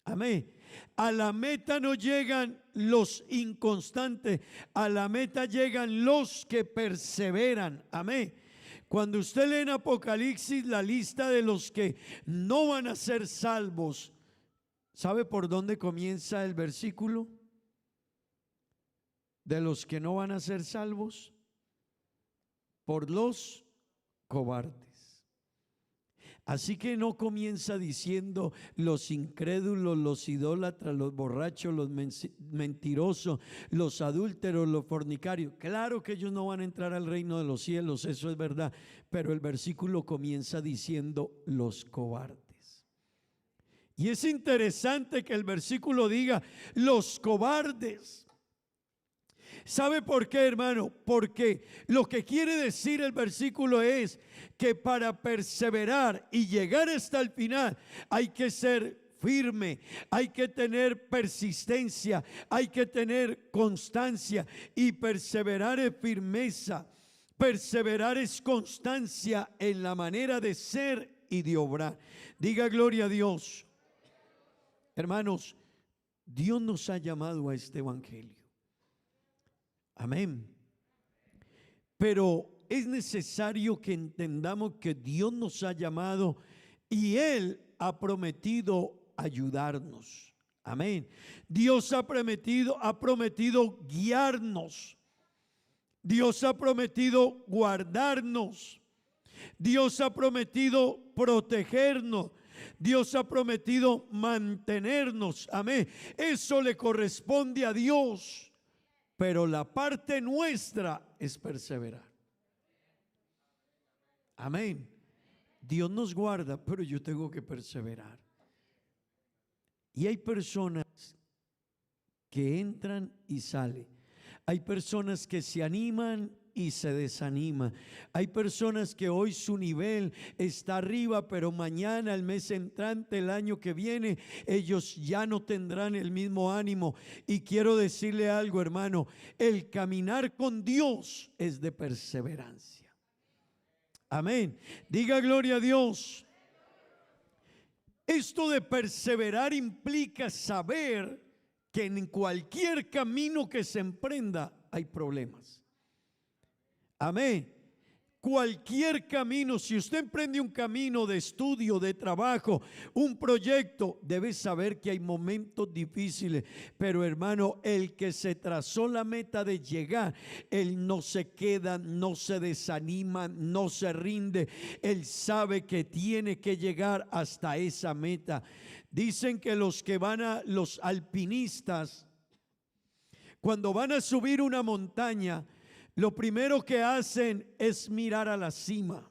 Amén. A la meta no llegan los inconstantes, a la meta llegan los que perseveran. Amén. Cuando usted lee en Apocalipsis la lista de los que no van a ser salvos, ¿sabe por dónde comienza el versículo? De los que no van a ser salvos, por los cobardes. Así que no comienza diciendo los incrédulos, los idólatras, los borrachos, los mentirosos, los adúlteros, los fornicarios. Claro que ellos no van a entrar al reino de los cielos, eso es verdad. Pero el versículo comienza diciendo los cobardes. Y es interesante que el versículo diga los cobardes. ¿Sabe por qué, hermano? Porque lo que quiere decir el versículo es que para perseverar y llegar hasta el final hay que ser firme, hay que tener persistencia, hay que tener constancia, y perseverar es firmeza, perseverar es constancia en la manera de ser y de obrar. Diga gloria a Dios. Hermanos, Dios nos ha llamado a este evangelio. Amén. Pero es necesario que entendamos que Dios nos ha llamado y Él ha prometido ayudarnos. Amén. Dios ha prometido guiarnos. Dios ha prometido guardarnos. Dios ha prometido protegernos. Dios ha prometido mantenernos. Amén. Eso le corresponde a Dios. Pero la parte nuestra es perseverar. Amén. Dios nos guarda, pero yo tengo que perseverar. Y hay personas que entran y salen. Hay personas que se animan y se desanima. Hay personas que hoy su nivel está arriba, pero mañana, el mes entrante, el año que viene, ellos ya no tendrán el mismo ánimo. Y quiero decirle algo, hermano, el caminar con Dios es de perseverancia. Amén. Diga gloria a Dios. Esto de perseverar implica saber que en cualquier camino que se emprenda hay problemas. Amén. Cualquier camino, si usted emprende un camino de estudio, de trabajo, un proyecto, debe saber que hay momentos difíciles. Pero hermano, el que se trazó la meta de llegar, él no se queda, no se desanima, no se rinde. Él sabe que tiene que llegar hasta esa meta. Dicen que los alpinistas, cuando van a subir una montaña, lo primero que hacen es mirar a la cima.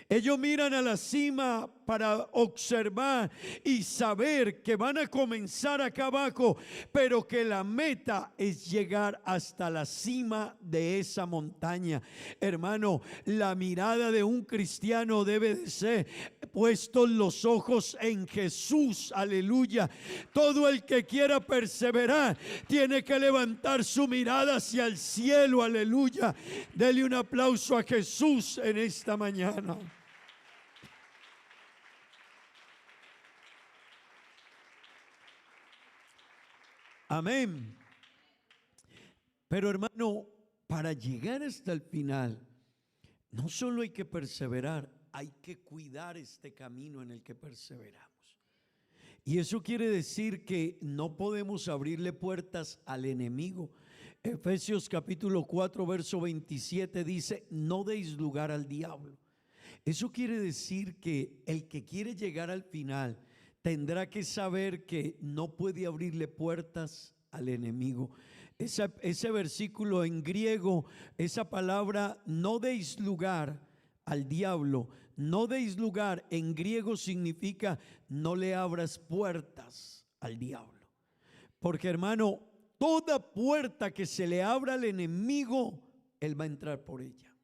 Ellos miran a la cima para observar y saber que van a comenzar acá abajo, pero que la meta es llegar hasta la cima de esa montaña. Hermano, la mirada de un cristiano debe de ser puestos los ojos en Jesús. Aleluya. Todo el que quiera perseverar tiene que levantar su mirada hacia el cielo. Aleluya. Dele un aplauso a Jesús en esta mañana. Amén. Pero hermano, para llegar hasta el final, no solo hay que perseverar, hay que cuidar este camino en el que perseveramos. Y eso quiere decir que no podemos abrirle puertas al enemigo. Efesios capítulo 4 verso 27 dice: no deis lugar al diablo. Eso quiere decir que el que quiere llegar al final tendrá que saber que no puede abrirle puertas al enemigo. Ese versículo en griego, esa palabra no deis lugar al diablo, no deis lugar, en griego significa no le abras puertas al diablo. Porque hermano, toda puerta que se le abra al enemigo, él va a entrar por ella.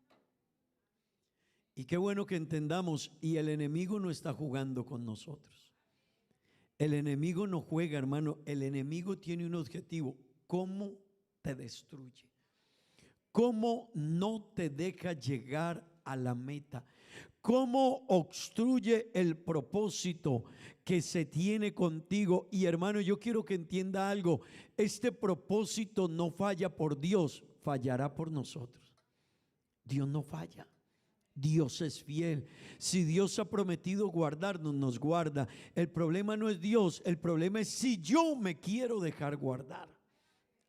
Y qué bueno que entendamos, y el enemigo no está jugando con nosotros. El enemigo no juega, hermano. El enemigo tiene un objetivo: ¿cómo te destruye? cómo no te deja llegar a la meta, cómo obstruye el propósito que se tiene contigo. Y hermano, yo quiero que entienda algo: este propósito no falla por Dios, fallará por nosotros. Dios no falla, Dios es fiel. Si Dios ha prometido guardarnos, nos guarda. El problema no es Dios, el problema es si yo me quiero dejar guardar.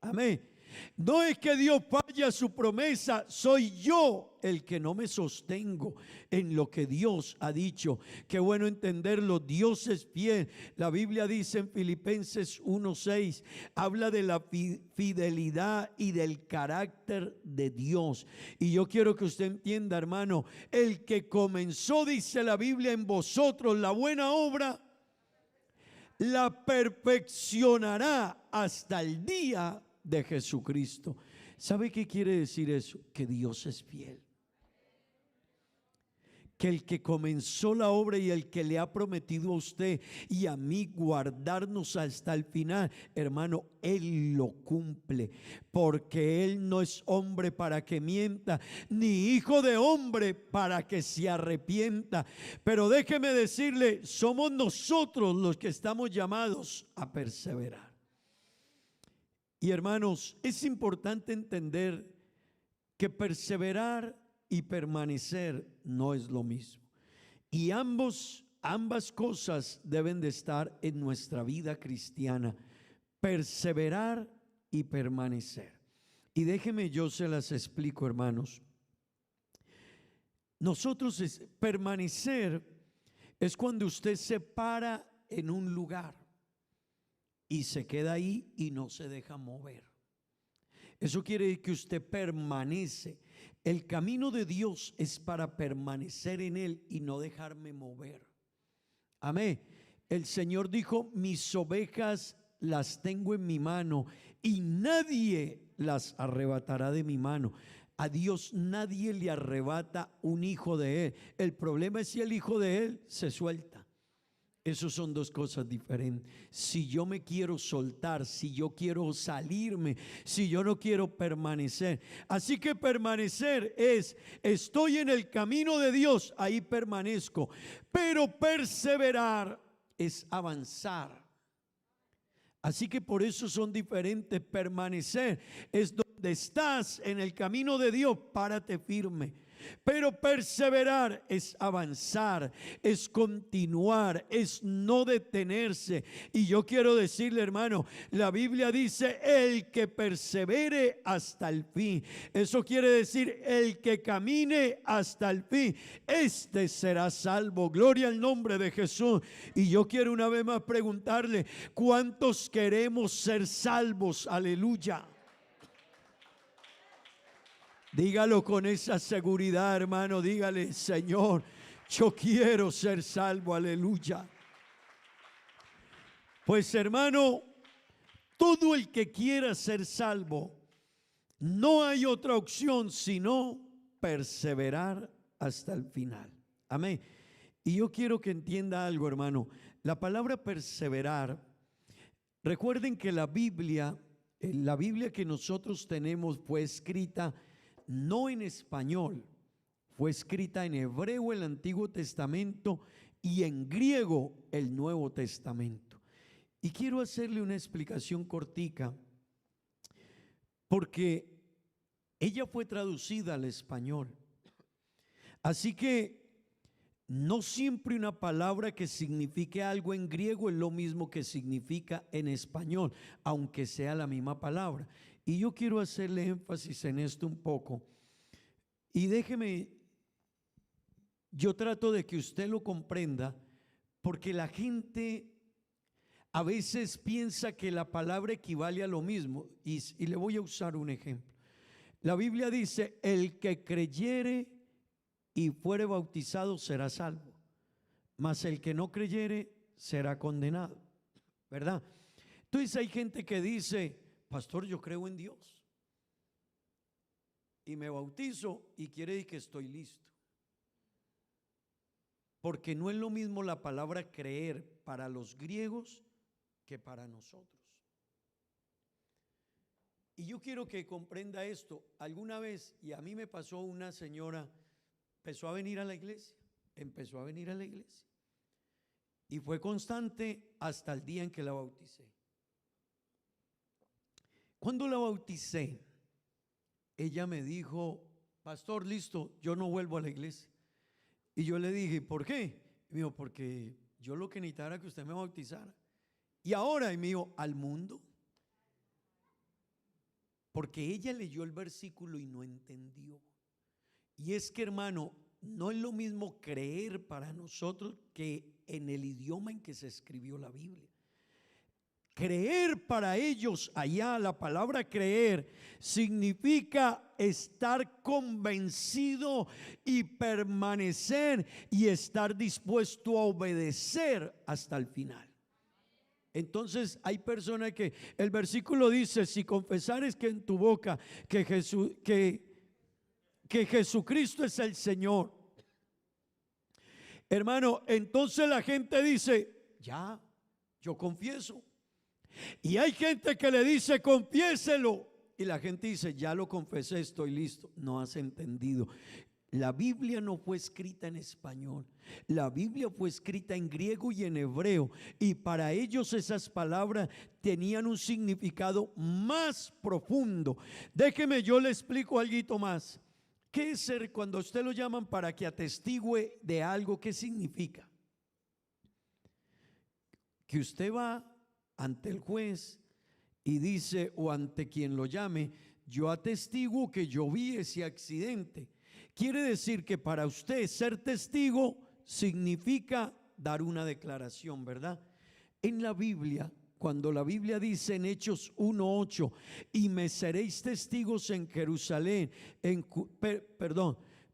Amén. No es que Dios falle a su promesa, soy yo el que no me sostengo en lo que Dios ha dicho. Qué bueno entenderlo, Dios es fiel. La Biblia dice en Filipenses 1:6, habla de la fidelidad y del carácter de Dios. Y yo quiero que usted entienda, hermano, el que comenzó, dice la Biblia, en vosotros la buena obra, la perfeccionará hasta el día de Jesucristo. ¿Sabe qué quiere decir eso? Que Dios es fiel, que el que comenzó la obra y el que le ha prometido a usted y a mí guardarnos hasta el final, hermano, Él lo cumple, porque Él no es hombre para que mienta, ni hijo de hombre para que se arrepienta. Pero déjeme decirle, somos nosotros los que estamos llamados a perseverar. Y hermanos, es importante entender que perseverar y permanecer no es lo mismo. Y ambas cosas deben de estar en nuestra vida cristiana: perseverar y permanecer. Y déjeme, yo se las explico, hermanos. Permanecer es cuando usted se para en un lugar y se queda ahí y no se deja mover. Eso quiere decir que usted permanece. El camino de Dios es para permanecer en Él y no dejarme mover. Amén. El Señor dijo: mis ovejas las tengo en mi mano y nadie las arrebatará de mi mano. A Dios nadie le arrebata un hijo de Él. El problema es si el hijo de Él se suelta. Esos son dos cosas diferentes. Si yo me quiero soltar, si yo quiero salirme, si yo no quiero permanecer. Así que permanecer es: estoy en el camino de Dios, ahí permanezco. Pero perseverar es avanzar. Así que por eso son diferentes. Permanecer es donde estás en el camino de Dios, párate firme. Pero perseverar es avanzar, es continuar, es no detenerse. Y yo quiero decirle, hermano, la Biblia dice: el que persevere hasta el fin. Eso quiere decir, el que camine hasta el fin, este será salvo. Gloria al nombre de Jesús. Y yo quiero una vez más preguntarle: ¿cuántos queremos ser salvos? Aleluya. Dígalo con esa seguridad, hermano. Dígale: Señor, yo quiero ser salvo. Aleluya. Pues, hermano, todo el que quiera ser salvo, no hay otra opción sino perseverar hasta el final. Amén. Y yo quiero que entienda algo, hermano. La palabra perseverar, recuerden que la Biblia que nosotros tenemos fue escrita no en español, fue escrita en hebreo el Antiguo Testamento y en griego el Nuevo Testamento. Y quiero hacerle una explicación cortica, porque ella fue traducida al español. Así que no siempre una palabra que signifique algo en griego es lo mismo que significa en español, aunque sea la misma palabra. Y yo quiero hacerle énfasis en esto un poco. Y déjeme, yo trato de que usted lo comprenda, porque la gente a veces piensa que la palabra equivale a lo mismo. Y le voy a usar un ejemplo. La Biblia dice: el que creyere y fuere bautizado será salvo, mas el que no creyere será condenado. ¿Verdad? Entonces hay gente que dice: pastor, yo creo en Dios y me bautizo y quiere decir que estoy listo. Porque no es lo mismo la palabra creer para los griegos que para nosotros. Y yo quiero que comprenda esto. Alguna vez, y a mí me pasó, una señora empezó a venir a la iglesia, y fue constante hasta el día en que la bauticé. Cuando la bauticé, ella me dijo: pastor, listo, yo no vuelvo a la iglesia. Y yo le dije: ¿por qué? Y me dijo: porque yo lo que necesitaba era que usted me bautizara. Y ahora, y me dijo: al mundo. Porque ella leyó el versículo y no entendió. Y es que, hermano, no es lo mismo creer para nosotros que en el idioma en que se escribió la Biblia. Creer para ellos allá, la palabra creer significa estar convencido y permanecer y estar dispuesto a obedecer hasta el final. Entonces hay personas que el versículo dice: si confesares que en tu boca que Jesucristo es el Señor, hermano, entonces la gente dice: ya, yo confieso. Y hay gente que le dice: confiéselo, y la gente dice: ya lo confesé, estoy listo. No has entendido. La Biblia no fue escrita en español, la Biblia fue escrita en griego y en hebreo, y para ellos esas palabras tenían un significado más profundo. Déjeme, yo le explico algo más. ¿Qué es ser cuando usted lo llaman para que atestigue de algo? ¿Qué significa? Que usted va ante el juez y dice, o ante quien lo llame: yo atestiguo que yo vi ese accidente. Quiere decir que para usted ser testigo significa dar una declaración, ¿verdad? En la Biblia, cuando la Biblia dice en Hechos 1:8: y me seréis testigos en Jerusalén,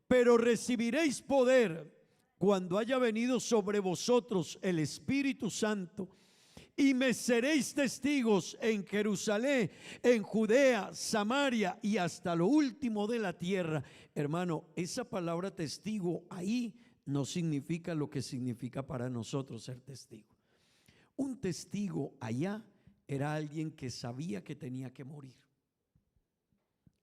pero recibiréis poder cuando haya venido sobre vosotros el Espíritu Santo, y me seréis testigos en Jerusalén, en Judea, Samaria y hasta lo último de la tierra. Hermano, esa palabra testigo ahí no significa lo que significa para nosotros ser testigo. Un testigo allá era alguien que sabía que tenía que morir.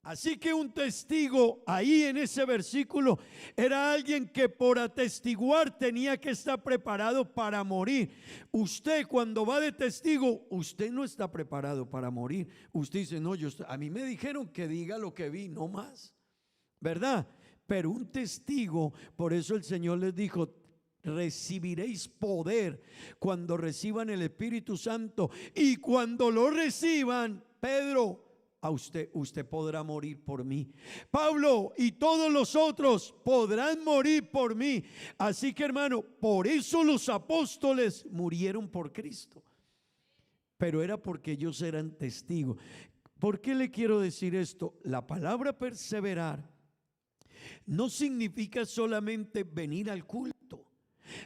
Así que un testigo ahí en ese versículo era alguien que por atestiguar tenía que estar preparado para morir. Usted, cuando va de testigo, usted no está preparado para morir. Usted dice: no, a mí me dijeron que diga lo que vi, no más, ¿verdad? Pero un testigo, por eso el Señor les dijo: recibiréis poder cuando reciban el Espíritu Santo, y cuando lo reciban, Pedro, a usted podrá morir por mí. Pablo y todos los otros podrán morir por mí. Así que, hermano, por eso los apóstoles murieron por Cristo. Pero era porque ellos eran testigos. ¿Por qué le quiero decir esto? La palabra perseverar no significa solamente venir al culto.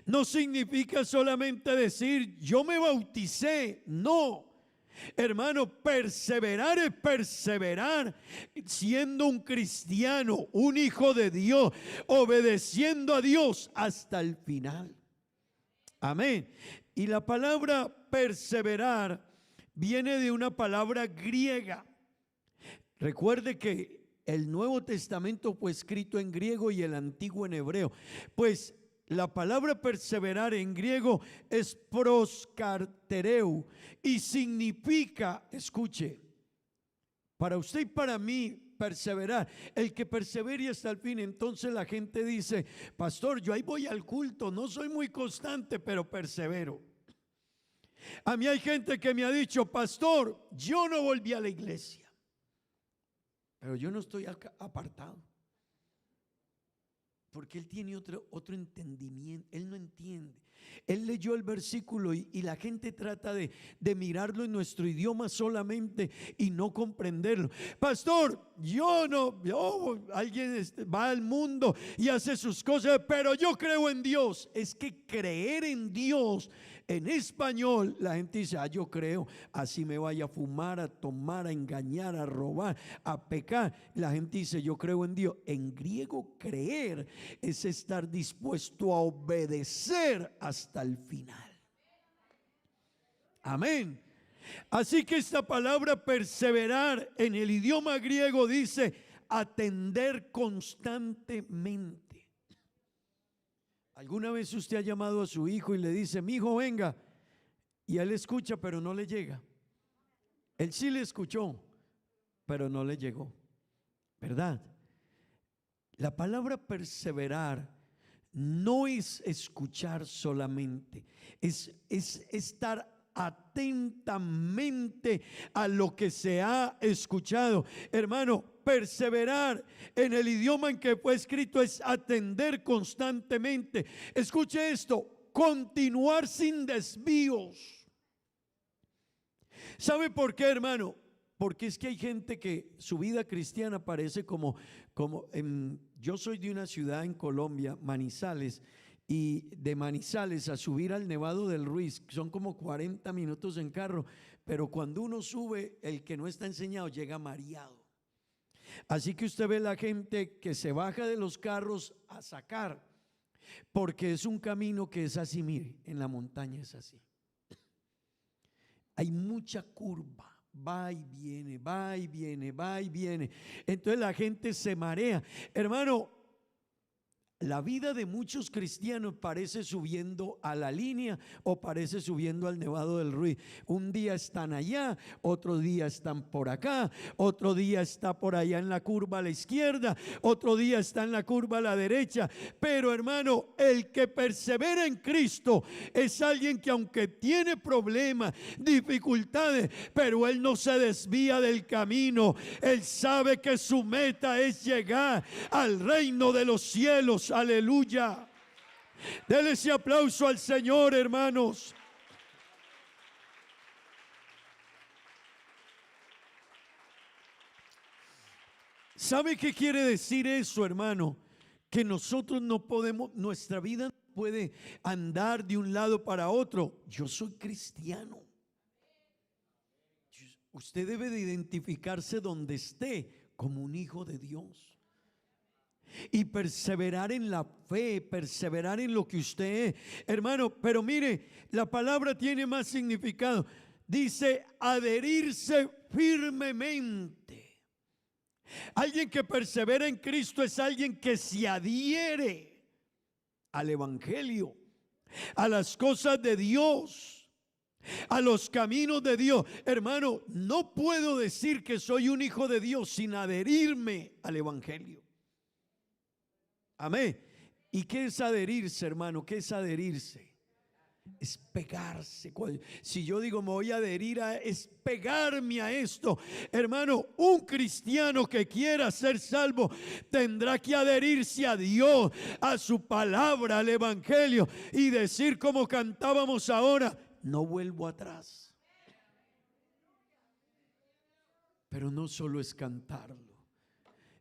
No significa solamente decir: yo me bauticé. No. Hermano, perseverar es perseverar siendo un cristiano, un hijo de Dios, obedeciendo a Dios hasta el final. Amén. Y la palabra perseverar viene de una palabra griega. Recuerde que el Nuevo Testamento fue escrito en griego y el Antiguo en hebreo. Pues la palabra perseverar en griego es proskartereu y significa, escuche, para usted y para mí, perseverar, el que persevere hasta el fin. Entonces la gente dice: pastor, yo ahí voy al culto, no soy muy constante, pero persevero. A mí hay gente que me ha dicho: pastor, yo no volví a la iglesia, pero yo no estoy apartado. Porque él tiene otro entendimiento, él no entiende. Él leyó el versículo y la gente trata de mirarlo en nuestro idioma solamente y no comprenderlo. Pastor, alguien va al mundo y hace sus cosas, pero yo creo en Dios. Es que creer en Dios, en español, la gente dice: yo creo, así me vaya a fumar, a tomar, a engañar, a robar, a pecar. La gente dice: yo creo en Dios. En griego, creer es estar dispuesto a obedecer hasta el final. Amén. Así que esta palabra perseverar en el idioma griego dice atender constantemente. ¿Alguna vez usted ha llamado a su hijo y le dice, mi hijo venga? Y él escucha pero no le llega. Él sí le escuchó pero no le llegó, ¿verdad? La palabra perseverar no es escuchar solamente, es estar atentamente a lo que se ha escuchado. Hermano, perseverar en el idioma en que fue escrito es atender constantemente. Escuche esto, continuar sin desvíos. ¿Sabe por qué, hermano? Porque es que hay gente que su vida cristiana parece yo soy de una ciudad en Colombia, Manizales, y de Manizales a subir al Nevado del Ruiz son como 40 minutos en carro, pero cuando uno sube, el que no está enseñado llega mareado. Así que usted ve la gente que se baja de los carros a sacar, porque es un camino que es así, mire, en la montaña es así. Hay mucha curva. Va y viene, va y viene, va y viene. Entonces la gente se marea. Hermano, la vida de muchos cristianos parece subiendo a la línea o parece subiendo al Nevado del Ruiz. Un día están allá, otro día están por acá, otro día está por allá en la curva a la izquierda, otro día está en la curva a la derecha. Pero hermano, el que persevera en Cristo es alguien que aunque tiene problemas, dificultades, pero él no se desvía del camino. Él sabe que su meta es llegar al reino de los cielos. Aleluya. Dele ese aplauso al Señor, hermanos. ¿Sabe qué quiere decir eso, hermano? Que nosotros no podemos, nuestra vida no puede andar de un lado para otro. Yo soy cristiano. Usted debe de identificarse donde esté como un hijo de Dios. Y perseverar en la fe, perseverar en lo que usted es, hermano. Pero mire, la palabra tiene más significado. Dice adherirse firmemente. Alguien que persevera en Cristo es alguien que se adhiere al evangelio, a las cosas de Dios, a los caminos de Dios. Hermano, no puedo decir que soy un hijo de Dios sin adherirme al evangelio. Amén. ¿Y qué es adherirse, hermano? ¿Qué es adherirse? Es pegarse. Si yo digo me voy a adherir es pegarme a esto. Hermano, un cristiano que quiera ser salvo tendrá que adherirse a Dios, a su palabra, al evangelio, y decir como cantábamos ahora, no vuelvo atrás. Pero no solo es cantarlo.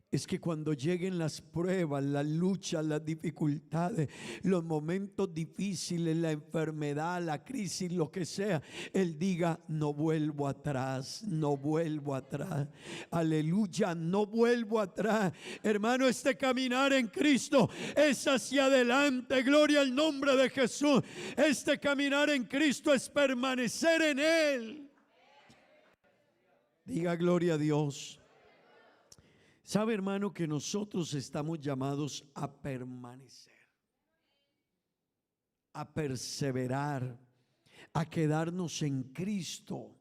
Es que cuando lleguen las pruebas, las luchas, las dificultades, los momentos difíciles, la enfermedad, la crisis, lo que sea, él diga, no vuelvo atrás, no vuelvo atrás. Aleluya, no vuelvo atrás. Hermano, este caminar en Cristo es hacia adelante. Gloria al nombre de Jesús. Este caminar en Cristo es permanecer en Él. Diga gloria a Dios. ¿Sabe, hermano, que nosotros estamos llamados a permanecer, a perseverar, a quedarnos en Cristo,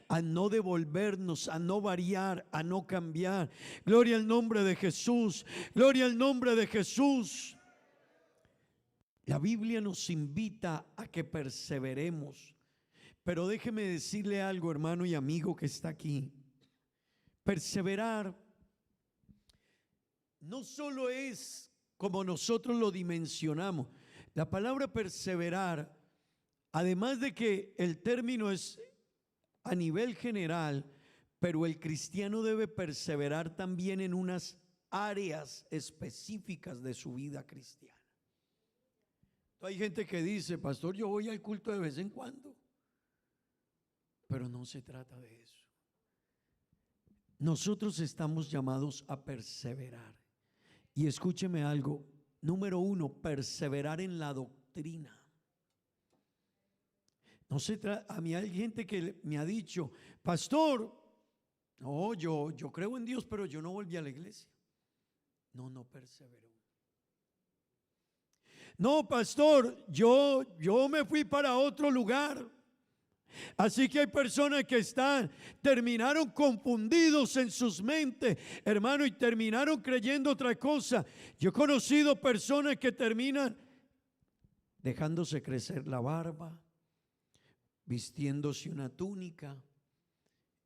a no devolvernos, a no variar, a no cambiar? Gloria al nombre de Jesús, gloria al nombre de Jesús. La Biblia nos invita a que perseveremos, pero déjeme decirle algo, hermano y amigo que está aquí. Perseverar no solo es como nosotros lo dimensionamos. La palabra perseverar, además de que el término es a nivel general, pero el cristiano debe perseverar también en unas áreas específicas de su vida cristiana. Hay gente que dice, pastor, yo voy al culto de vez en cuando, pero no se trata de eso. Nosotros estamos llamados a perseverar. Y escúcheme algo, número uno, perseverar en la doctrina. No a mí hay gente que me ha dicho, pastor, no, yo creo en Dios, pero yo no volví a la iglesia. No perseveró. No, pastor, yo me fui para otro lugar. Así que hay personas que terminaron confundidos en sus mentes, hermano, y terminaron creyendo otra cosa. Yo he conocido personas que terminan dejándose crecer la barba, vistiéndose una túnica,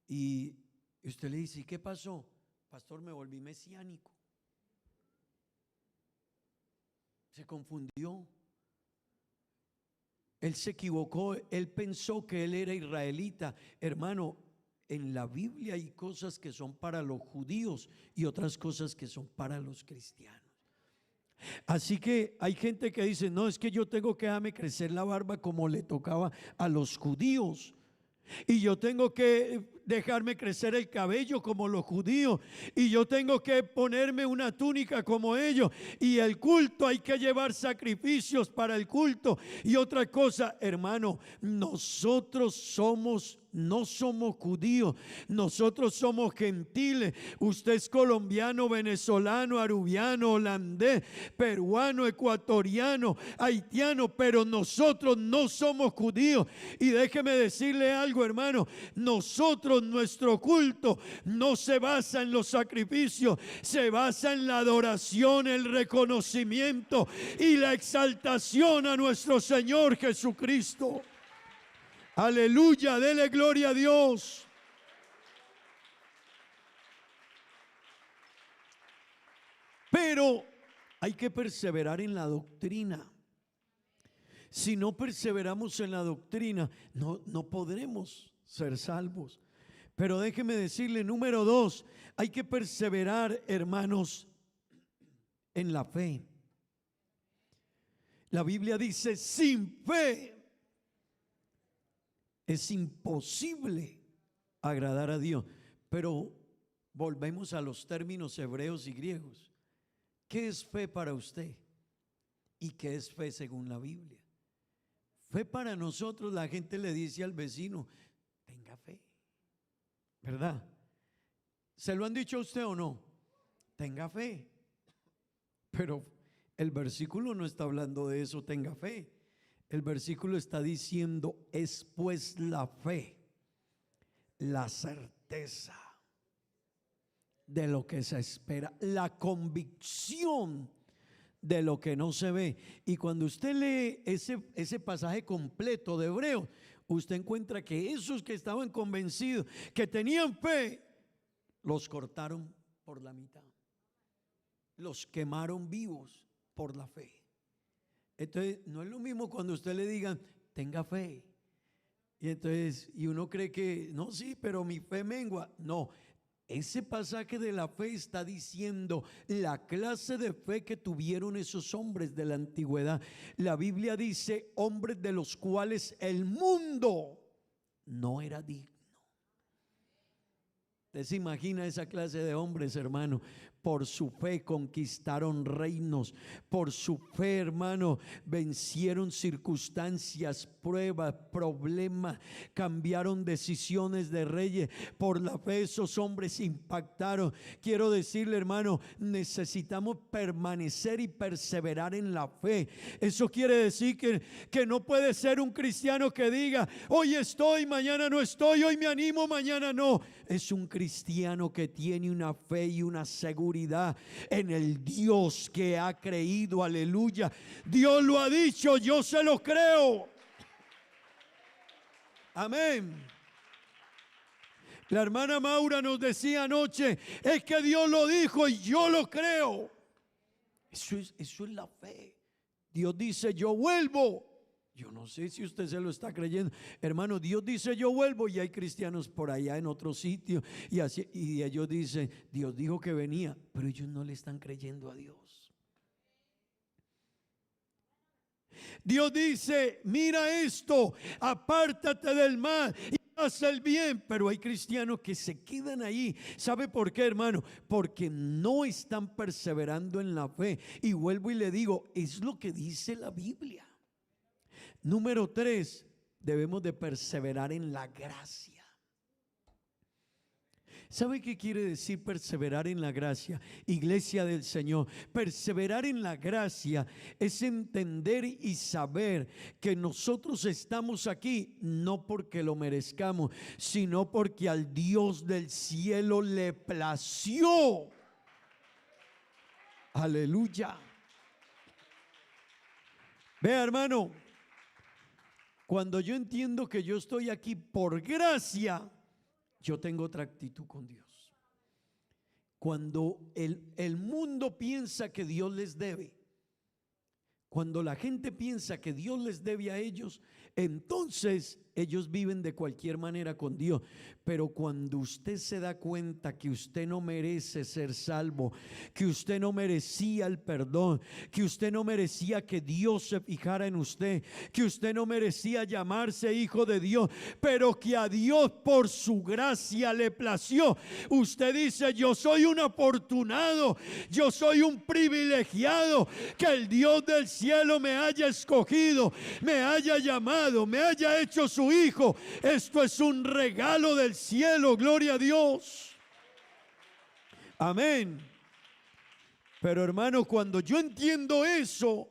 y usted le dice, ¿y qué pasó? Pastor, me volví mesiánico. Se confundió. Él se equivocó, él pensó que él era israelita. Hermano, en la Biblia hay cosas que son para los judíos y otras cosas que son para los cristianos. Así que hay gente que dice, no, es que yo tengo que dejarme crecer la barba como le tocaba a los judíos. Y yo tengo que dejarme crecer el cabello como los judíos, y yo tengo que ponerme una túnica como ellos, y el culto hay que llevar sacrificios para el culto. Y otra cosa, hermano, nosotros no somos judíos, nosotros somos gentiles. Usted es colombiano, venezolano, arubiano, holandés, peruano, ecuatoriano, haitiano, pero nosotros no somos judíos. Y déjeme decirle algo, hermano, nuestro culto no se basa en los sacrificios, se basa en la adoración, el reconocimiento y la exaltación a nuestro Señor Jesucristo. Aleluya, dele gloria a Dios. Pero hay que perseverar en la doctrina. Si no perseveramos en la doctrina, no podremos ser salvos. Pero déjeme decirle, número 2, hay que perseverar, hermanos, en la fe. La Biblia dice, sin fe es imposible agradar a Dios. Pero volvemos a los términos hebreos y griegos. ¿Qué es fe para usted? ¿Y qué es fe según la Biblia? Fe para nosotros, la gente le dice al vecino, tenga fe, ¿verdad? ¿Se lo han dicho a usted o no? Tenga fe. Pero el versículo no está hablando de eso, tenga fe. El versículo está diciendo, es pues la fe, la certeza de lo que se espera, la convicción de lo que no se ve. Y cuando usted lee ese pasaje completo de Hebreos, usted encuentra que esos que estaban convencidos, que tenían fe, los cortaron por la mitad, los quemaron vivos por la fe. Entonces no es lo mismo cuando usted le digan tenga fe, y uno cree que no, sí, pero mi fe mengua. No, ese pasaje de la fe está diciendo la clase de fe que tuvieron esos hombres de la antigüedad. La Biblia dice hombres de los cuales el mundo no era digno. ¿Usted se imagina esa clase de hombres, hermano? Por su fe conquistaron reinos, por su fe, hermano, vencieron circunstancias, pruebas, problemas, cambiaron decisiones de reyes. Por la fe esos hombres impactaron. Quiero decirle, hermano, necesitamos permanecer y perseverar en la fe. Eso quiere decir que no puede ser un cristiano que diga, hoy estoy, mañana no estoy, hoy me animo, mañana no. Es un cristiano que tiene una fe y una seguridad en el Dios que ha creído. Aleluya. Dios lo ha dicho, yo se lo creo. Amén. La hermana Maura nos decía anoche, es que Dios lo dijo y yo lo creo. Eso es la fe. Dios dice, yo vuelvo. Yo no sé si usted se lo está creyendo, hermano. Dios dice yo vuelvo, y hay cristianos por allá en otro sitio y ellos dicen Dios dijo que venía, pero ellos no le están creyendo a Dios. Dios dice mira esto, apártate del mal y haz el bien, pero hay cristianos que se quedan ahí. ¿Sabe por qué, hermano? Porque no están perseverando en la fe. Y vuelvo y le digo, es lo que dice la Biblia. Número 3, debemos de perseverar en la gracia. ¿Sabe qué quiere decir perseverar en la gracia? Iglesia del Señor, perseverar en la gracia es entender y saber que nosotros estamos aquí no porque lo merezcamos, sino porque al Dios del cielo le plació. Aleluya. Vea, hermano, cuando yo entiendo que yo estoy aquí por gracia, yo tengo otra actitud con Dios. Cuando el mundo piensa que Dios les debe, cuando la gente piensa que Dios les debe a ellos, entonces ellos viven de cualquier manera con Dios. Pero cuando usted se da cuenta que usted no merece ser salvo, que usted no merecía el perdón, que usted no merecía que Dios se fijara en usted, que usted no merecía llamarse hijo de Dios, pero que a Dios por su gracia le plació, usted dice: yo soy un afortunado, yo soy un privilegiado, que el Dios del cielo me haya escogido, me haya llamado, me haya hecho su hijo. Esto es un regalo del cielo, gloria a Dios. Amén. Pero hermano, cuando yo entiendo eso,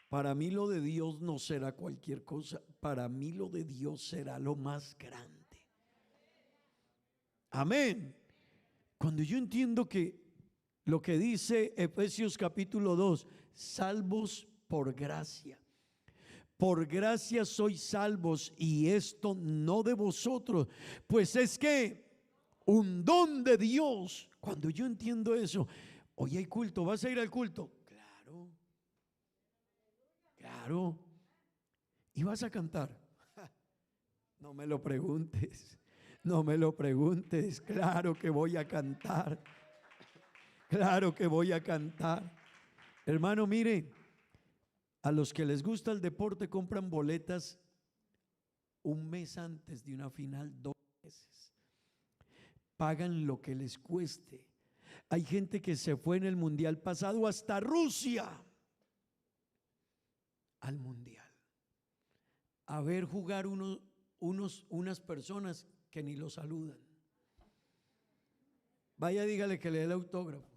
para mí lo de Dios no será cualquier cosa, para mí lo de Dios será lo más grande. Amén. Cuando yo entiendo que lo que dice Efesios capítulo 2, salvos por gracia. Por gracia sois salvos, y esto no de vosotros, pues es que un don de Dios. Cuando yo entiendo eso, hoy hay culto, ¿vas a ir al culto? Claro, claro. ¿Y vas a cantar? No me lo preguntes, no me lo preguntes. Claro que voy a cantar, claro que voy a cantar. Hermano, mire, a los que les gusta el deporte compran boletas un mes antes de una final, 2 meses. Pagan lo que les cueste. Hay gente que se fue en el mundial pasado hasta Rusia al mundial a ver jugar unas personas que ni lo saludan. Vaya, dígale que le dé el autógrafo.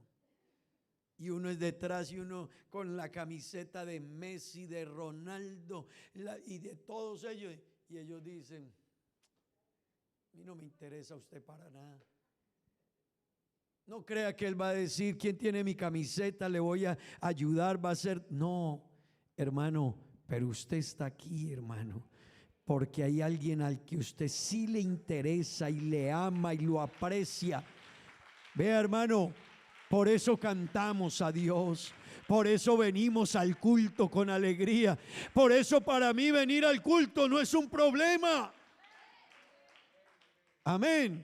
Y uno es detrás y uno con la camiseta de Messi, de Ronaldo y de todos ellos. Y ellos dicen: a mí no me interesa usted para nada. No crea que él va a decir: ¿quién tiene mi camiseta? Le voy a ayudar, va a ser. No, hermano, pero usted está aquí, hermano, porque hay alguien al que usted sí le interesa y le ama y lo aprecia. Vea, hermano, por eso cantamos a Dios, por eso venimos al culto con alegría, por eso para mí venir al culto no es un problema. Amén.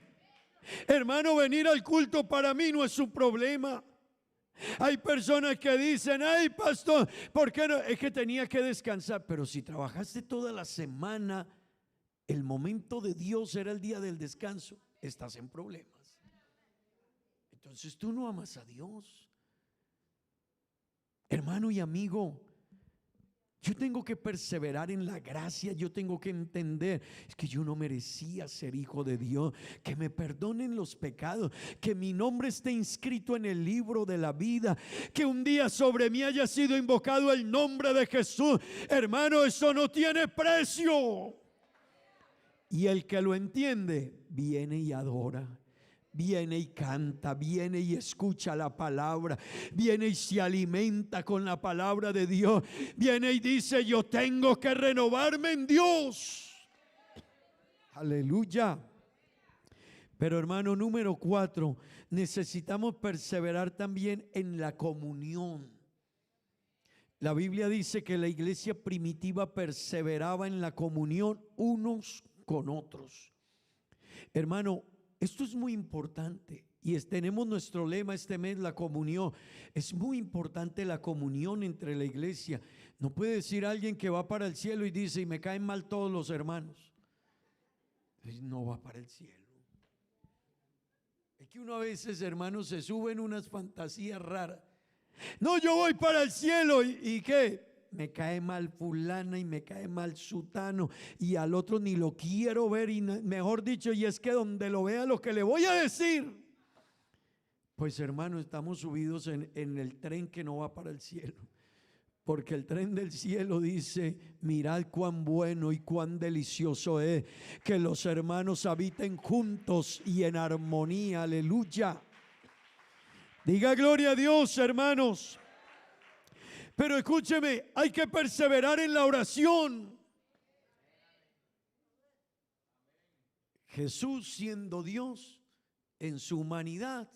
Hermano, venir al culto para mí no es un problema. Hay personas que dicen: ay, pastor, ¿por qué no? Es que tenía que descansar. Pero si trabajaste toda la semana, el momento de Dios era el día del descanso, estás en problemas. Entonces tú no amas a Dios. Hermano y amigo, yo tengo que perseverar en la gracia. Yo tengo que entender, es que yo no merecía ser hijo de Dios, que me perdonen los pecados, que mi nombre esté inscrito en el libro de la vida, que un día sobre mí haya sido invocado el nombre de Jesús. Hermano, eso no tiene precio. Y el que lo entiende, viene y adora, viene y canta, viene y escucha la palabra, viene y se alimenta con la palabra de Dios, viene y dice: yo tengo que renovarme en Dios. Aleluya. Pero hermano, número 4, necesitamos perseverar también en la comunión. La Biblia dice que la iglesia primitiva perseveraba en la comunión unos con otros. Hermano, esto es muy importante y tenemos nuestro lema este mes, la comunión. Es muy importante la comunión entre la iglesia. No puede decir alguien que va para el cielo y dice: y me caen mal todos los hermanos. No va para el cielo. Es que uno a veces, hermanos, se sube en unas fantasías raras. No, yo voy para el cielo. ¿Y qué? me cae mal fulana y me cae mal sutano y al otro ni lo quiero ver y mejor dicho, y es que donde lo vea lo que le voy a decir. Pues hermano, estamos subidos en el tren que no va para el cielo. Porque el tren del cielo dice: mirad cuán bueno y cuán delicioso es que los hermanos habiten juntos y en armonía. Aleluya. Diga gloria a Dios, hermanos. Pero escúcheme, hay que perseverar en la oración. Jesús, siendo Dios, en su humanidad,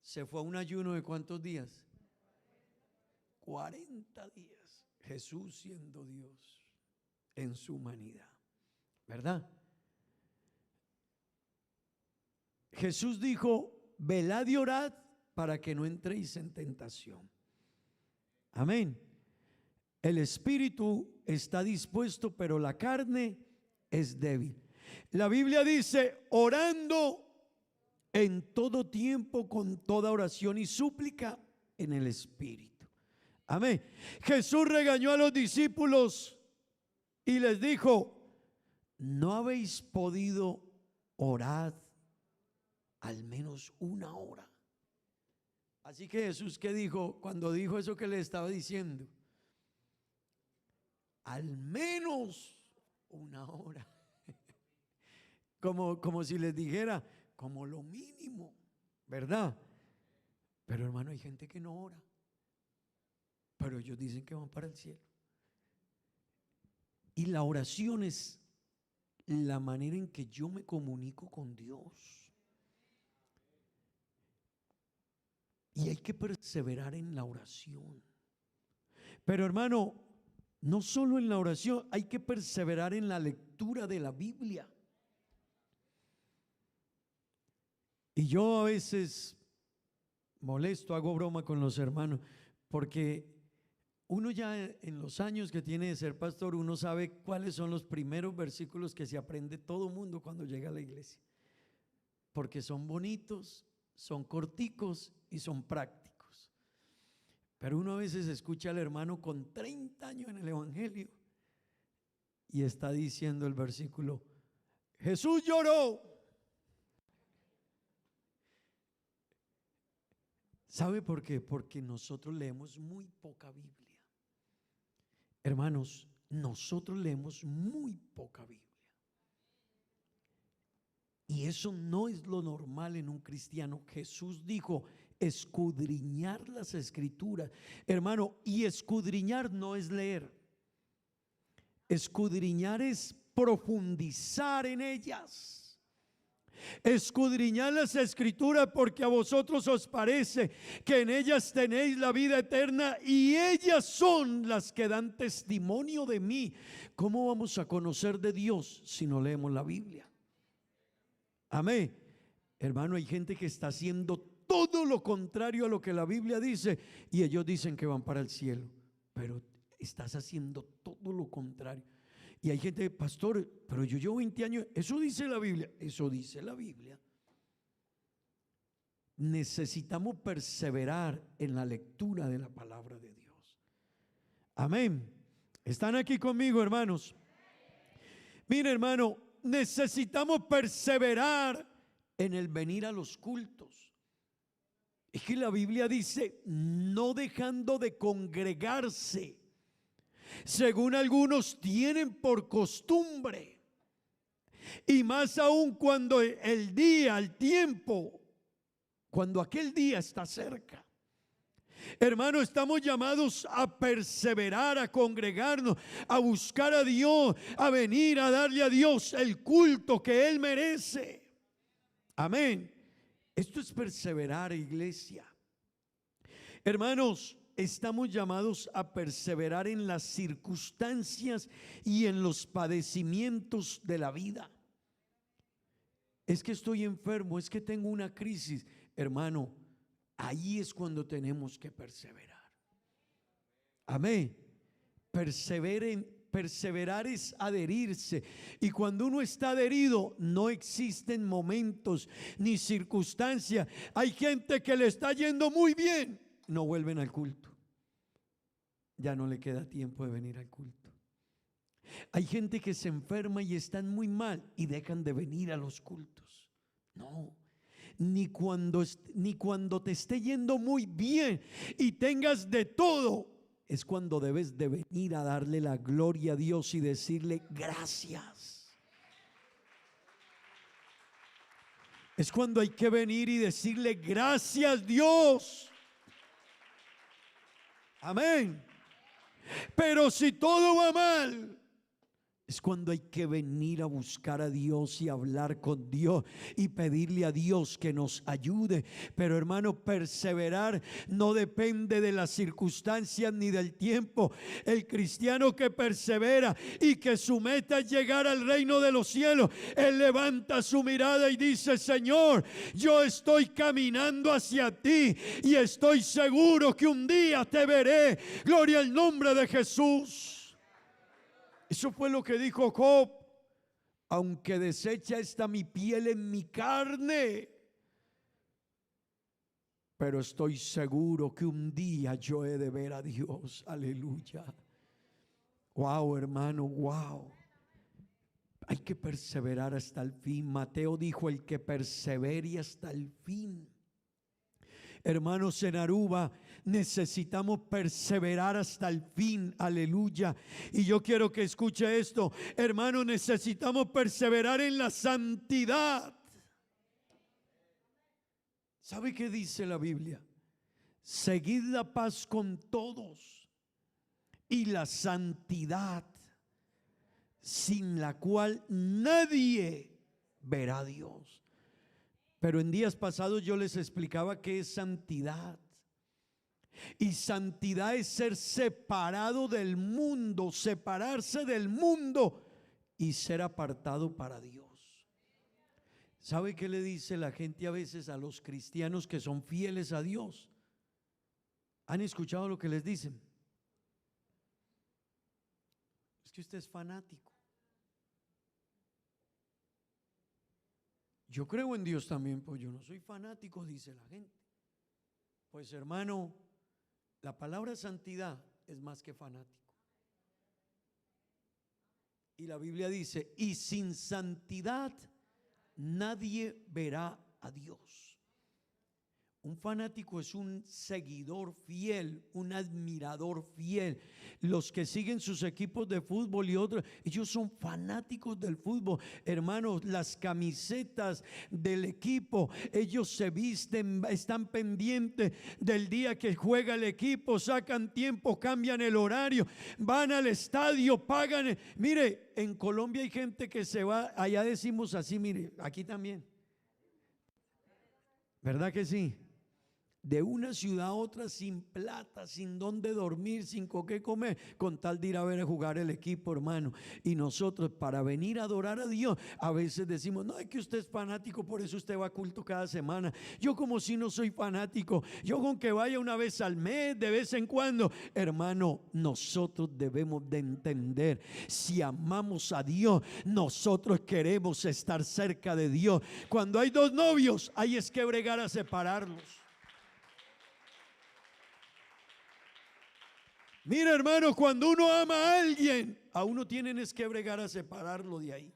se fue a un ayuno de ¿cuántos días? 40 días. Jesús siendo Dios en su humanidad, ¿verdad? Jesús dijo: velad y orad para que no entréis en tentación. Amén. El espíritu está dispuesto, pero la carne es débil. La Biblia dice: orando en todo tiempo con toda oración y súplica en el espíritu. Amén. Jesús regañó a los discípulos y les dijo: ¿no habéis podido orar al menos una hora? Así que Jesús, ¿qué dijo cuando dijo eso que le estaba diciendo? Al menos una hora. Como si les dijera, como lo mínimo, ¿verdad? Pero hermano, hay gente que no ora, pero ellos dicen que van para el cielo. Y la oración es la manera en que yo me comunico con Dios. Y hay que perseverar en la oración. Pero hermano, no solo en la oración, hay que perseverar en la lectura de la Biblia. Y yo a veces molesto, hago broma con los hermanos, porque uno ya en los años que tiene de ser pastor, uno sabe cuáles son los primeros versículos que se aprende todo mundo cuando llega a la iglesia, porque son bonitos, son corticos y son prácticos. Pero uno a veces escucha al hermano con 30 años en el evangelio y está diciendo el versículo: Jesús lloró. ¿Sabe por qué? Porque nosotros leemos muy poca Biblia. Hermanos, nosotros leemos muy poca Biblia. Y eso no es lo normal en un cristiano. Jesús dijo: escudriñar las escrituras. Hermano, y escudriñar no es leer. Escudriñar es profundizar en ellas. Escudriñad las escrituras porque a vosotros os parece que en ellas tenéis la vida eterna y ellas son las que dan testimonio de mí. ¿Cómo vamos a conocer de Dios si no leemos la Biblia? Amén. Hermano, hay gente que está haciendo todo lo contrario a lo que la Biblia dice y ellos dicen que van para el cielo, pero estás haciendo todo lo contrario. Y hay gente: pastor, pero yo llevo 20 años. Eso dice la Biblia. Eso dice la Biblia. Necesitamos perseverar en la lectura de la palabra de Dios. Amén. ¿Están aquí conmigo, hermanos? Mire, hermano, necesitamos perseverar en el venir a los cultos. Es que la Biblia dice: no dejando de congregarse, según algunos tienen por costumbre, y más aún cuando el día, el tiempo, cuando aquel día está cerca. Hermano, estamos llamados a perseverar, a congregarnos, a buscar a Dios, a venir a darle a Dios el culto que Él merece. Amén. Esto es perseverar, iglesia. Hermanos, estamos llamados a perseverar en las circunstancias y en los padecimientos de la vida. Es que estoy enfermo, es que tengo una crisis. Hermano, ahí es cuando tenemos que perseverar. Amén. Perseverar es adherirse. Y cuando uno está adherido, no existen momentos ni circunstancias. Hay gente que le está yendo muy bien, no vuelven al culto. ya no le queda tiempo de venir al culto. Hay gente que se enferma y están muy mal y dejan de venir a los cultos. No, ni cuando te esté yendo muy bien y tengas de todo, es cuando debes de venir a darle la gloria a Dios y decirle gracias. Es cuando hay que venir y decirle gracias, Dios. Amén. Pero si todo va mal, es cuando hay que venir a buscar a Dios y hablar con Dios y pedirle a Dios que nos ayude. Pero hermano, perseverar no depende de las circunstancias ni del tiempo. El cristiano que persevera y que su meta es llegar al reino de los cielos, él levanta su mirada y dice: Señor, yo estoy caminando hacia ti y estoy seguro que un día te veré. Gloria al nombre de Jesús. Eso fue lo que dijo Job: aunque deshecha está mi piel en mi carne, pero estoy seguro que un día yo he de ver a Dios. Aleluya. Wow, hermano, wow. Hay que perseverar hasta el fin. Mateo dijo: el que persevere hasta el fin. Hermanos, en Aruba necesitamos perseverar hasta el fin. Aleluya. Y yo quiero que escuche esto, hermanos, necesitamos perseverar en la santidad. ¿Sabe qué dice la Biblia? Seguid la paz con todos y la santidad, sin la cual nadie verá a Dios. Pero en días pasados yo les explicaba qué es santidad. Y santidad es ser separado del mundo, separarse del mundo y ser apartado para Dios. ¿Sabe qué le dice la gente a veces a los cristianos que son fieles a Dios? ¿Han escuchado lo que les dicen? Es que usted es fanático. Yo creo en Dios también, pues yo no soy fanático, dice la gente. Pues hermano, la palabra santidad es más que fanático. Y la Biblia dice: y sin santidad nadie verá a Dios. Un fanático es un seguidor fiel, un admirador fiel. Los que siguen sus equipos de fútbol y otros, ellos son fanáticos del fútbol. Hermanos, las camisetas del equipo, ellos se visten, están pendientes del día que juega el equipo, sacan tiempo, cambian el horario, van al estadio, pagan. Mire, en Colombia hay gente que se va, allá decimos así, mire, aquí también. ¿Verdad que sí? De una ciudad a otra sin plata, sin dónde dormir, sin con qué comer, con tal de ir a ver a jugar el equipo, hermano. Y nosotros, para venir a adorar a Dios, a veces decimos: no, es que usted es fanático, por eso usted va a culto cada semana. Yo como si no soy fanático, yo con que vaya una vez al mes, de vez en cuando. Hermano, nosotros debemos de entender, si amamos a Dios, nosotros queremos estar cerca de Dios. Cuando hay dos novios, hay es que bregar a separarlos. Mira, hermano, cuando uno ama a alguien, a uno tienen es que bregar a separarlo de ahí.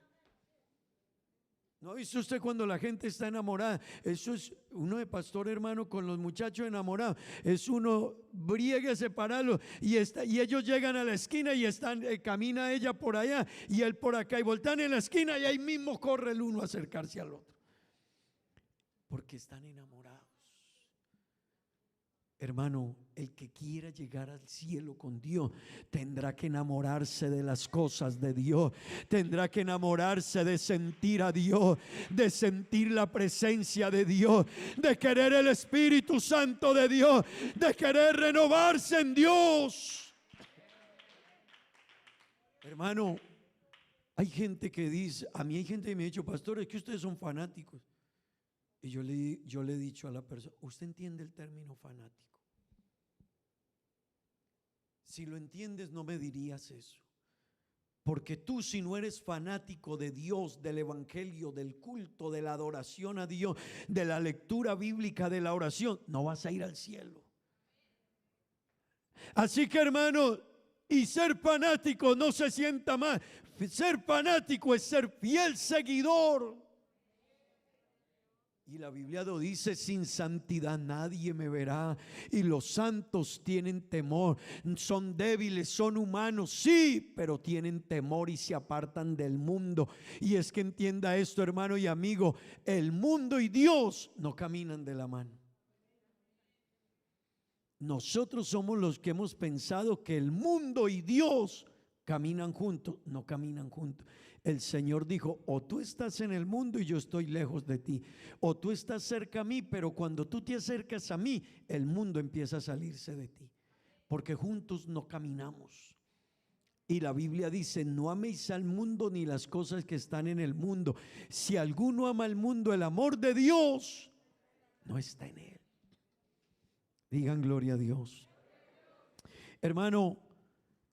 ¿No ha visto usted cuando la gente está enamorada? Eso es uno de pastor, hermano, con los muchachos enamorados. Es uno briega a separarlo y ellos llegan a la esquina y camina ella por allá y él por acá y voltean en la esquina y ahí mismo corre el uno a acercarse al otro. Porque están enamorados. Hermano, el que quiera llegar al cielo con Dios tendrá que enamorarse de las cosas de Dios, tendrá que enamorarse de sentir a Dios, de sentir la presencia de Dios, de querer el Espíritu Santo de Dios, de querer renovarse en Dios. Hermano, hay gente que dice, a mí hay gente que me ha dicho: pastor, es que ustedes son fanáticos. Y yo le he dicho a la persona: ¿usted entiende el término fanático? Si lo entiendes, no me dirías eso. Porque tú, si no eres fanático de Dios, del evangelio, del culto, de la adoración a Dios, de la lectura bíblica, de la oración, no vas a ir al cielo. Así que, hermano, y ser fanático no se sienta mal. Ser fanático es ser fiel seguidor. Y la Biblia lo dice: sin santidad nadie me verá. Y los santos tienen temor. Son débiles, son humanos, sí, pero tienen temor y se apartan del mundo. Y es que entienda esto, hermano y amigo: el mundo y Dios no caminan de la mano. Nosotros somos los que hemos pensado que el mundo y Dios caminan juntos. No caminan juntos. El Señor dijo: o tú estás en el mundo y yo estoy lejos de ti, o tú estás cerca a mí, pero cuando tú te acercas a mí, el mundo empieza a salirse de ti, porque juntos no caminamos. Y la Biblia dice: no améis al mundo ni las cosas que están en el mundo. Si alguno ama al mundo, el amor de Dios no está en él. Digan gloria a Dios. Hermano,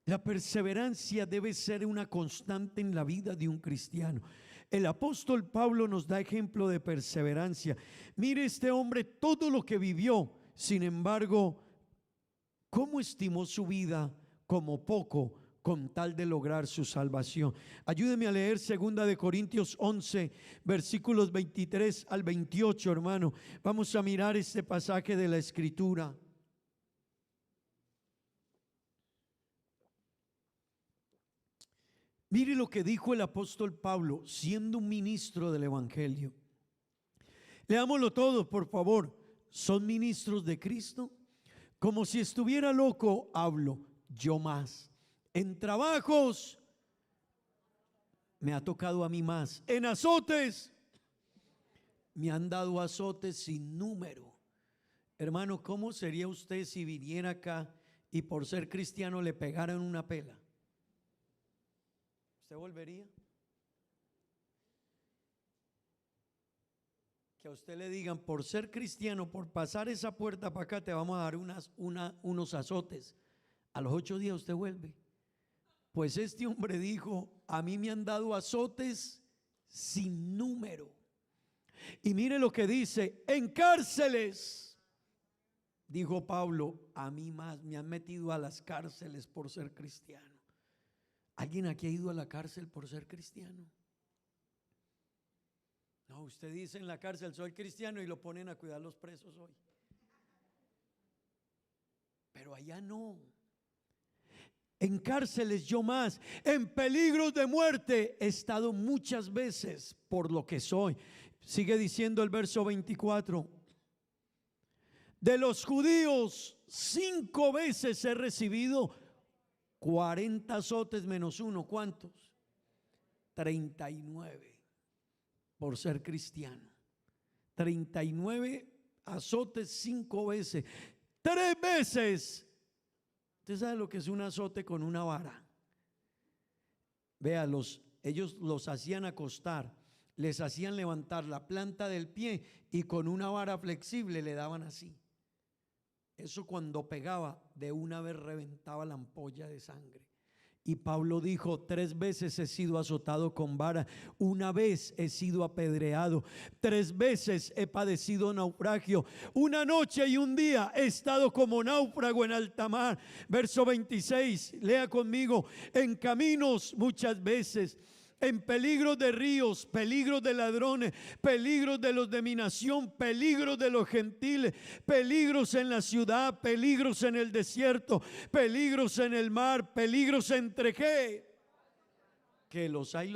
la perseverancia debe ser una constante en la vida de un cristiano. El apóstol Pablo nos da ejemplo de perseverancia. Mire este hombre todo lo que vivió. Sin embargo, ¿cómo estimó su vida como poco con tal de lograr su salvación? Ayúdeme a leer 2 Corintios 11, versículos 23 al 28, hermano. Vamos a mirar este pasaje de la Escritura. Mire lo que dijo el apóstol Pablo, siendo un ministro del evangelio. Leámoslo todo, por favor. ¿Son ministros de Cristo? Como si estuviera loco, hablo, yo más. En trabajos me ha tocado a mí más. En azotes me han dado azotes sin número. Hermano, ¿cómo sería usted si viniera acá y por ser cristiano le pegaran una pela? ¿Usted volvería? Que a usted le digan: por ser cristiano, por pasar esa puerta para acá, te vamos a dar unos azotes. A los 8 días usted vuelve. Pues este hombre dijo: a mí me han dado azotes sin número. Y mire lo que dice: en cárceles. Dijo Pablo: a mí más, me han metido a las cárceles por ser cristiano. ¿Alguien aquí ha ido a la cárcel por ser cristiano? No, usted dice en la cárcel: soy cristiano, y lo ponen a cuidar los presos hoy. Pero allá no. En cárceles yo más, en peligros de muerte he estado muchas veces por lo que soy. Sigue diciendo el verso 24: de los judíos 5 veces he recibido 40 azotes menos 1. ¿Cuántos? 39 por ser cristiano. 39 azotes 5 veces. 3 veces. ¿Usted sabe lo que es un azote con una vara? Vea, ellos los hacían acostar, les hacían levantar la planta del pie y con una vara flexible le daban así. Eso cuando pegaba, de una vez reventaba la ampolla de sangre. Y Pablo dijo: 3 veces he sido azotado con vara, 1 vez he sido apedreado, 3 veces he padecido naufragio, 1 noche y 1 día he estado como náufrago en alta mar. Verso 26, lea conmigo: en caminos muchas veces, en peligros de ríos, peligros de ladrones, peligros de los de mi nación, peligros de los gentiles, peligros en la ciudad, peligros en el desierto, peligros en el mar, peligros entre qué, que los hay,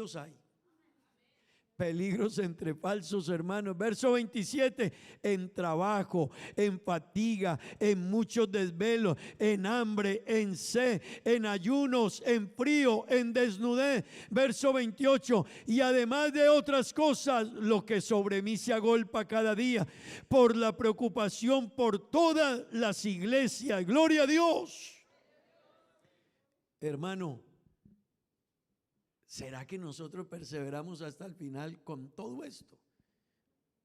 peligros entre falsos hermanos. Verso 27, en trabajo, en fatiga, en muchos desvelos, en hambre, en sed, en ayunos, en frío, en desnudez. Verso 28, y además de otras cosas, lo que sobre mí se agolpa cada día, por la preocupación por todas las iglesias. Gloria a Dios. Hermano, ¿será que nosotros perseveramos hasta el final con todo esto?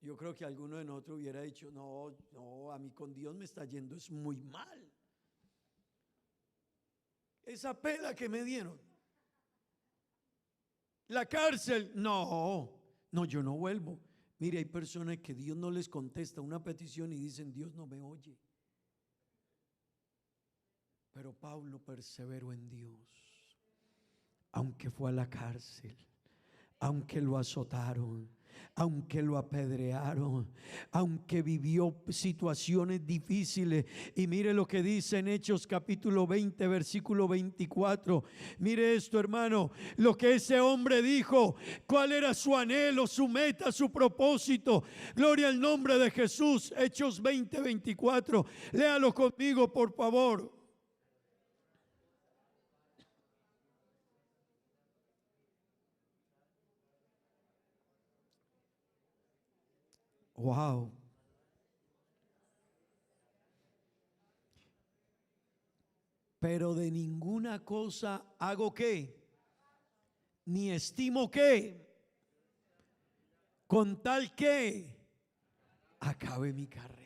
Yo creo que alguno de nosotros hubiera dicho: no, a mí con Dios me está yendo es muy mal. Esa pela que me dieron, la cárcel, no, yo no vuelvo. Mire, hay personas que Dios no les contesta una petición y dicen: Dios no me oye. Pero Pablo perseveró en Dios, aunque fue a la cárcel, aunque lo azotaron, aunque lo apedrearon, aunque vivió situaciones difíciles. Y mire lo que dice en Hechos capítulo 20 versículo 24. Mire esto, hermano, lo que ese hombre dijo, cuál era su anhelo, su meta, su propósito. Gloria al nombre de Jesús. Hechos 20, 24. Léalo conmigo, por favor. Wow. Pero de ninguna cosa hago qué, ni estimo qué, con tal que acabe mi carrera.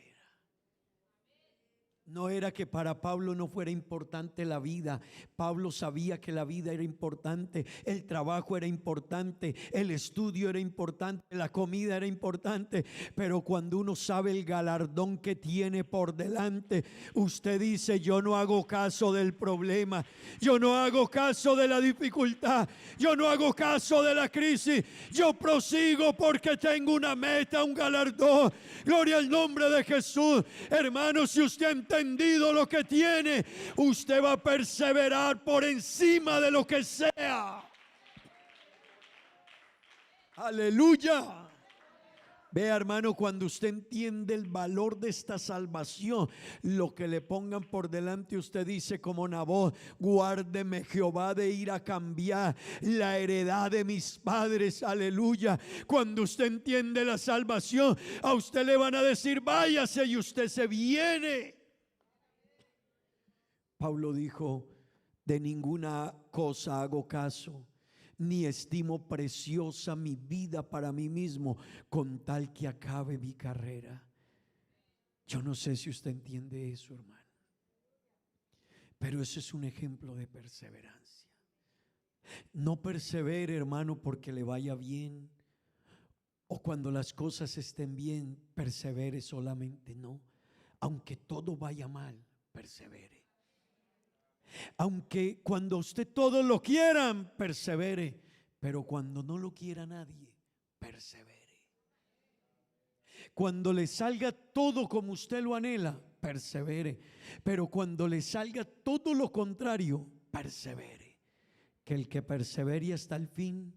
No era que para Pablo no fuera importante la vida. Pablo sabía que la vida era importante, el trabajo era importante, el estudio era importante, la comida era importante. Pero cuando uno sabe el galardón que tiene por delante, usted dice: yo no hago caso del problema, yo no hago caso de la dificultad, yo no hago caso de la crisis, yo prosigo porque tengo una meta, un galardón. Gloria al nombre de Jesús. Hermano, si usted ha entendido lo que tiene, usted va a perseverar por encima de lo que sea. Aleluya. Vea, hermano, cuando usted entiende el valor de esta salvación, lo que le pongan por delante, usted dice como Nabot: guárdeme Jehová de ir a cambiar la heredad de mis padres. Aleluya. Cuando usted entiende la salvación, a usted le van a decir: váyase, y usted se viene. Pablo dijo: de ninguna cosa hago caso, ni estimo preciosa mi vida para mí mismo, con tal que acabe mi carrera. Yo no sé si usted entiende eso, hermano, pero ese es un ejemplo de perseverancia. No persevere, hermano, porque le vaya bien, o cuando las cosas estén bien, persevere solamente. No, aunque todo vaya mal, persevere. Aunque cuando usted todo lo quieran, persevere. Pero cuando no lo quiera nadie, persevere. Cuando le salga todo como usted lo anhela, persevere. Pero cuando le salga todo lo contrario, persevere. Que el que persevere hasta el fin,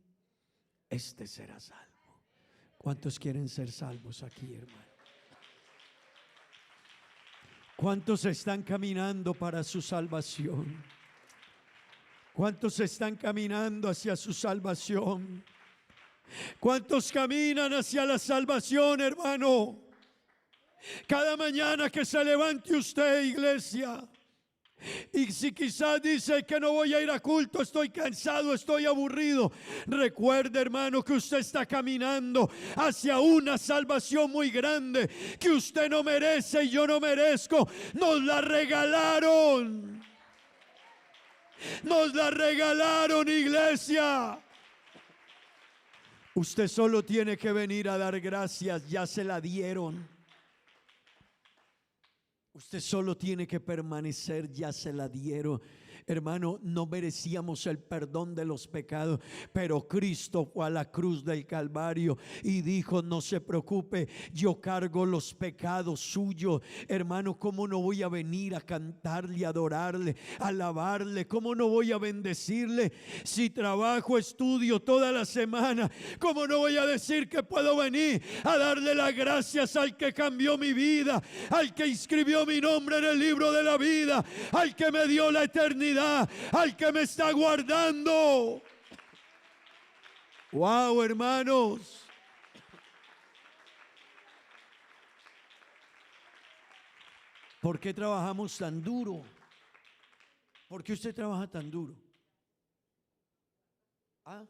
este será salvo. ¿Cuántos quieren ser salvos aquí, hermano? ¿Cuántos están caminando para su salvación? ¿Cuántos están caminando hacia su salvación? ¿Cuántos caminan hacia la salvación, hermano? Cada mañana que se levante usted, iglesia, y si quizás dice que no voy a ir a culto, estoy cansado, estoy aburrido, recuerde, hermano, que usted está caminando hacia una salvación muy grande que usted no merece y yo no merezco. Nos la regalaron. Nos la regalaron, iglesia. Usted solo tiene que venir a dar gracias, ya se la dieron. Usted solo tiene que permanecer, ya se la dieron. Hermano, no merecíamos el perdón de los pecados, pero Cristo fue a la cruz del Calvario y dijo: no se preocupe, yo cargo los pecados suyos. Hermano, ¿cómo no voy a venir a cantarle, adorarle, alabarle? ¿Cómo no voy a bendecirle? Si trabajo, estudio toda la semana, ¿cómo no voy a decir que puedo venir a darle las gracias al que cambió mi vida, al que inscribió mi nombre en el libro de la vida, al que me dio la eternidad, al que me está guardando? Wow, hermanos. ¿Por qué trabajamos tan duro? ¿Por qué usted trabaja tan duro? ¿Ah?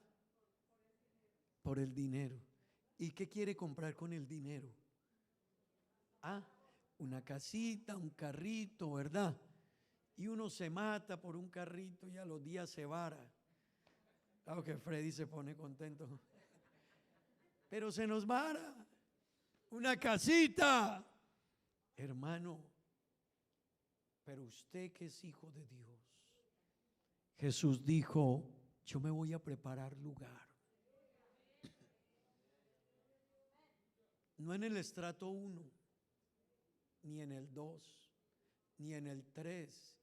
Por el dinero. ¿Y qué quiere comprar con el dinero? ¿Ah? Una casita, un carrito, ¿verdad? Y uno se mata por un carrito y a los días se vara. Claro que Freddy se pone contento. Pero se nos vara. Una casita. Hermano, Pero usted que es hijo de Dios, Jesús dijo, yo me voy a preparar lugar. No en el estrato 1, ni en el 2, ni en el 3,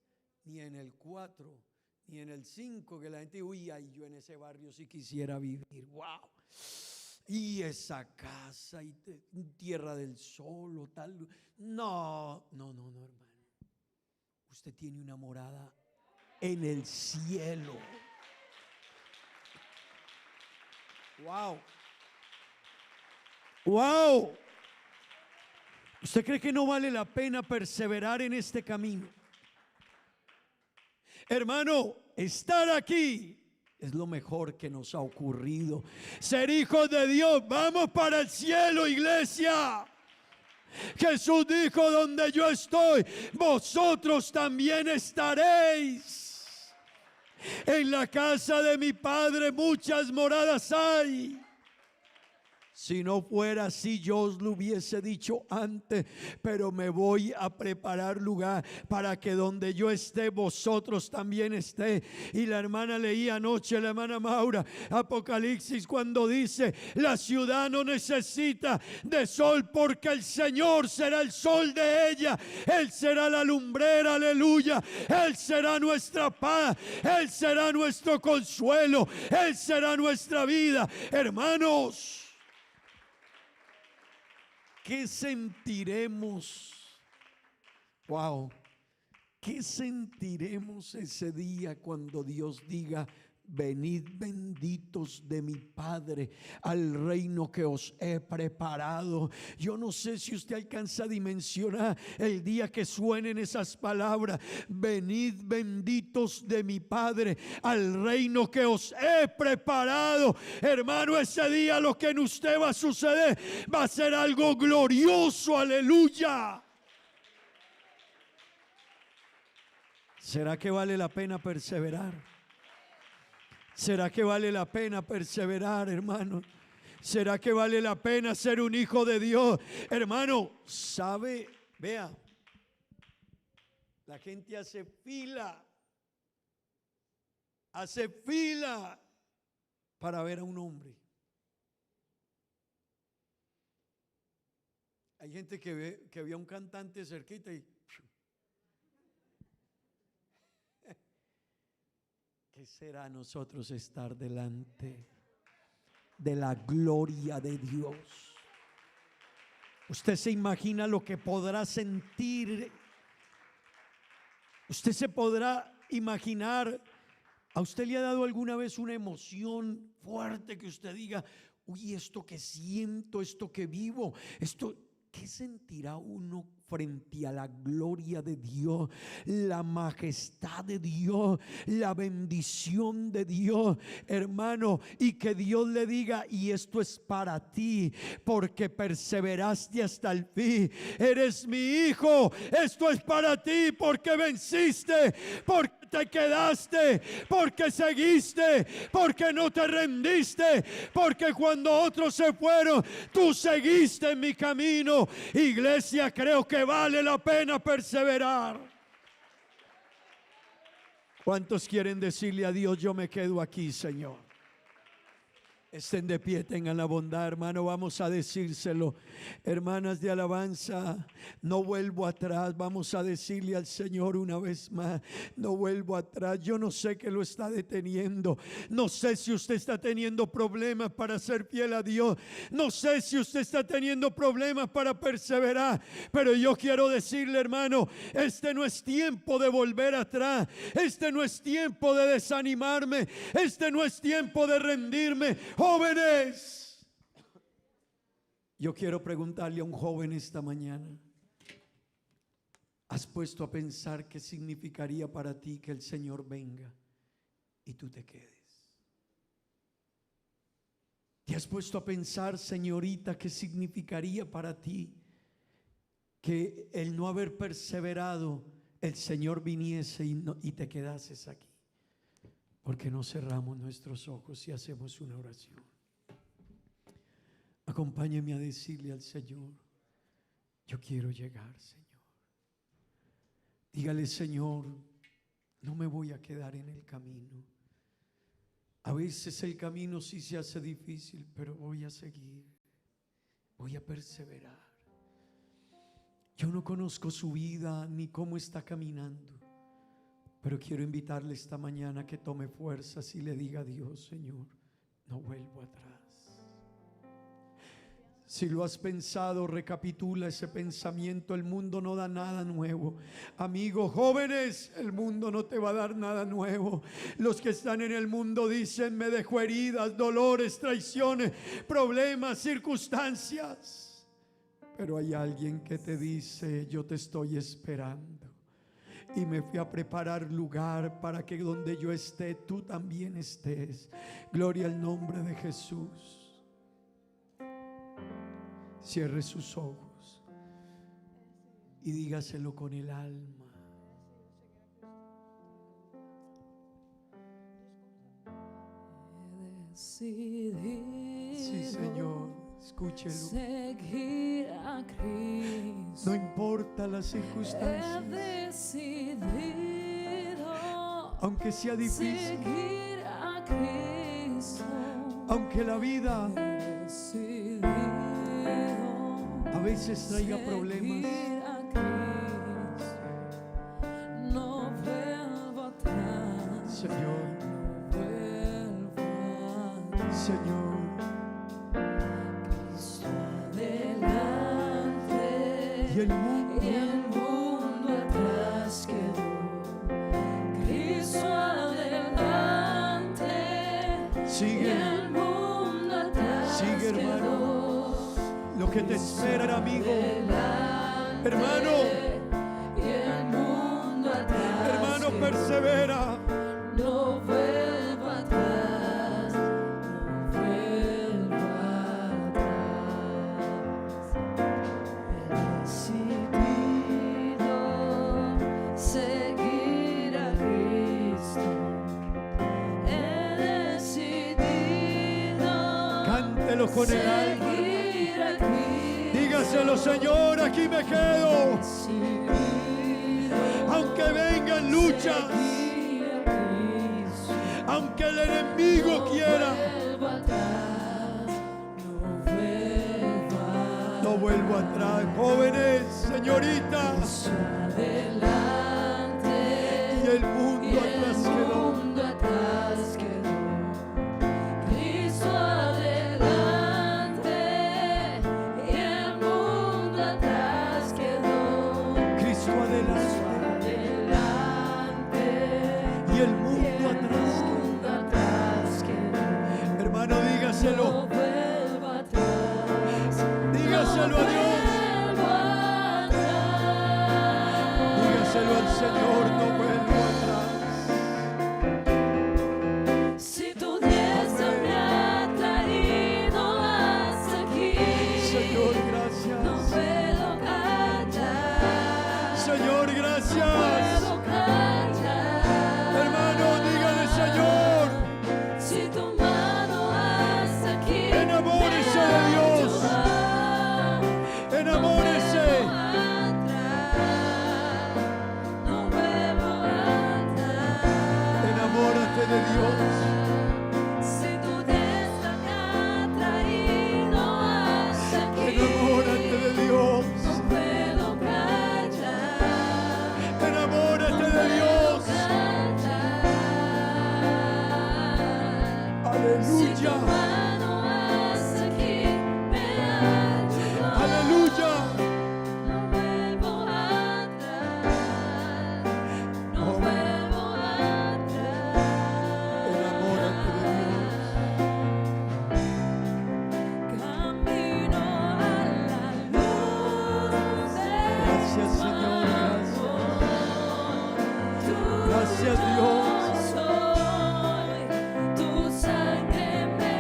ni en el 4, ni en el 5, que la gente, uy, ay, yo en ese barrio sí quisiera vivir, wow. Y esa casa, y Tierra del Sol o tal. No, hermano. Usted tiene una morada en el cielo. Wow. Wow. ¿Usted cree que no vale la pena perseverar en este camino? Hermano, estar aquí es lo mejor que nos ha ocurrido. Ser hijos de Dios, vamos para el cielo, iglesia. Jesús dijo, donde yo estoy, vosotros también estaréis. En la casa de mi Padre muchas moradas hay. Si no fuera así, yo os lo hubiese dicho antes, pero me voy a preparar lugar para que donde yo esté, vosotros también esté. Y la hermana leía anoche, la hermana Maura, Apocalipsis, cuando dice, la ciudad no necesita de sol porque el Señor será el sol de ella. Él será la lumbrera, aleluya. Él será nuestra paz, Él será nuestro consuelo, Él será nuestra vida. Hermanos, ¿qué sentiremos? Wow. ¿Qué sentiremos ese día cuando Dios diga, venid benditos de mi Padre al reino que os he preparado? Yo no sé si usted alcanza a dimensionar el día que suenen esas palabras. Venid benditos de mi Padre al reino que os he preparado. Hermano, ese día lo que en usted va a suceder va a ser algo glorioso, aleluya. ¿Será que vale la pena perseverar? ¿Será que vale la pena perseverar, hermano? ¿Será que vale la pena ser un hijo de Dios? Hermano, ¿sabe? Vea, la gente hace fila para ver a un hombre. Hay gente que ve a un cantante cerquita y ¿qué será nosotros estar delante de la gloria de Dios? Usted se imagina lo que podrá sentir. Usted se podrá imaginar. ¿A usted le ha dado alguna vez una emoción fuerte que usted diga, uy, esto que siento, esto que vivo, esto? ¿Qué sentirá uno frente a la gloria de Dios, la majestad de Dios, la bendición de Dios, hermano? Y que Dios le diga, y esto es para ti, porque perseveraste hasta el fin. Eres mi hijo, esto es para ti, porque venciste, porque te quedaste, porque seguiste, porque no te rendiste, porque cuando otros se fueron, tú seguiste en mi camino. Iglesia, creo que vale la pena perseverar. ¿Cuántos quieren decirle a Dios, yo me quedo aquí, Señor? Estén de pie, tengan la bondad, hermano, vamos a decírselo. Hermanas de alabanza, no vuelvo atrás. Vamos a decirle al Señor una vez más, no vuelvo atrás. Yo no sé qué lo está deteniendo. No sé si usted está teniendo problemas para ser fiel a Dios. No sé si usted está teniendo problemas para perseverar. Pero yo quiero decirle, hermano, este no es tiempo de volver atrás. Este no es tiempo de desanimarme. Este no es tiempo de rendirme. Jóvenes, yo quiero preguntarle a un joven esta mañana, ¿has puesto a pensar qué significaría para ti que el Señor venga y tú te quedes? ¿Te has puesto a pensar, señorita, qué significaría para ti que el no haber perseverado, el Señor viniese y te quedases aquí? Porque no cerramos nuestros ojos y hacemos una oración. Acompáñeme a decirle al Señor, yo quiero llegar, Señor. Dígale: Señor, no me voy a quedar en el camino. A veces el camino sí se hace difícil, pero voy a seguir, voy a perseverar. Yo no conozco su vida ni cómo está caminando, pero quiero invitarle esta mañana a que tome fuerzas y le diga a Dios: Señor, no vuelvo atrás. Si lo has pensado, recapitula ese pensamiento. El mundo no da nada nuevo. Amigos jóvenes, el mundo no te va a dar nada nuevo. Los que están en el mundo dicen: me dejó heridas, dolores, traiciones, problemas, circunstancias. Pero hay alguien que te dice: yo te estoy esperando. Y me fui a preparar lugar para que donde yo esté, tú también estés. Gloria al nombre de Jesús. Cierre sus ojos y dígaselo con el alma. He decidido, Sí, Señor, escúchelo. seguir a Cristo. No importa las He circunstancias, decidido aunque sea difícil, seguir a Cristo. aunque la vida He decidido a veces traiga problemas. seguir a Cristo. No vuelvo atrás, Señor, vuelvo atrás. Señor, Cristo adelante y el mundo, y el mundo atrás quedó. Cristo adelante y sigue, el mundo atrás sigue, hermano. quedó. Lo que te espera, amigo, hermano, Y el mundo atrás hermano, quedó. persevera. No vuelvo atrás, no vuelvo atrás. He decidido seguir a Cristo. He decidido Cántelo con el alma. seguir a Cristo. Dígaselo: Señor, aquí me quedo. Aunque vengan luchas, aunque el enemigo quiera, no vuelvo atrás. Jóvenes, señoritas, y el mundo atrás quedó. Cristo adelante y el mundo atrás quedó. Cristo adelante y el mundo atrás quedó. Hermano, dígaselo. No vuelvo atrás, Dígaselo a Dios. Dígaselo al Señor: no vuelvo atrás. Si tu diestra me ha traído hasta aquí, Señor, no gracias. puedo callar, Señor, gracias. puedo callar. Hermano, dígale: Señor, Si tu mano hasta aquí enamórese de Dios. Enamórese. no vuelvo atrás. Enamórate de Dios. Si tu diestra me ha traído hasta aquí, Enamórate de Dios. no puedo callar, Enamórate de Dios. Si tu Aleluya. mano hasta aquí me ayudó, Aleluya. no vuelvo atrás, no vuelvo atrás. Enamórate de Dios. Camino a la luz de Gracias, Señor, gracias. Gracias, Dios. Tu sangre me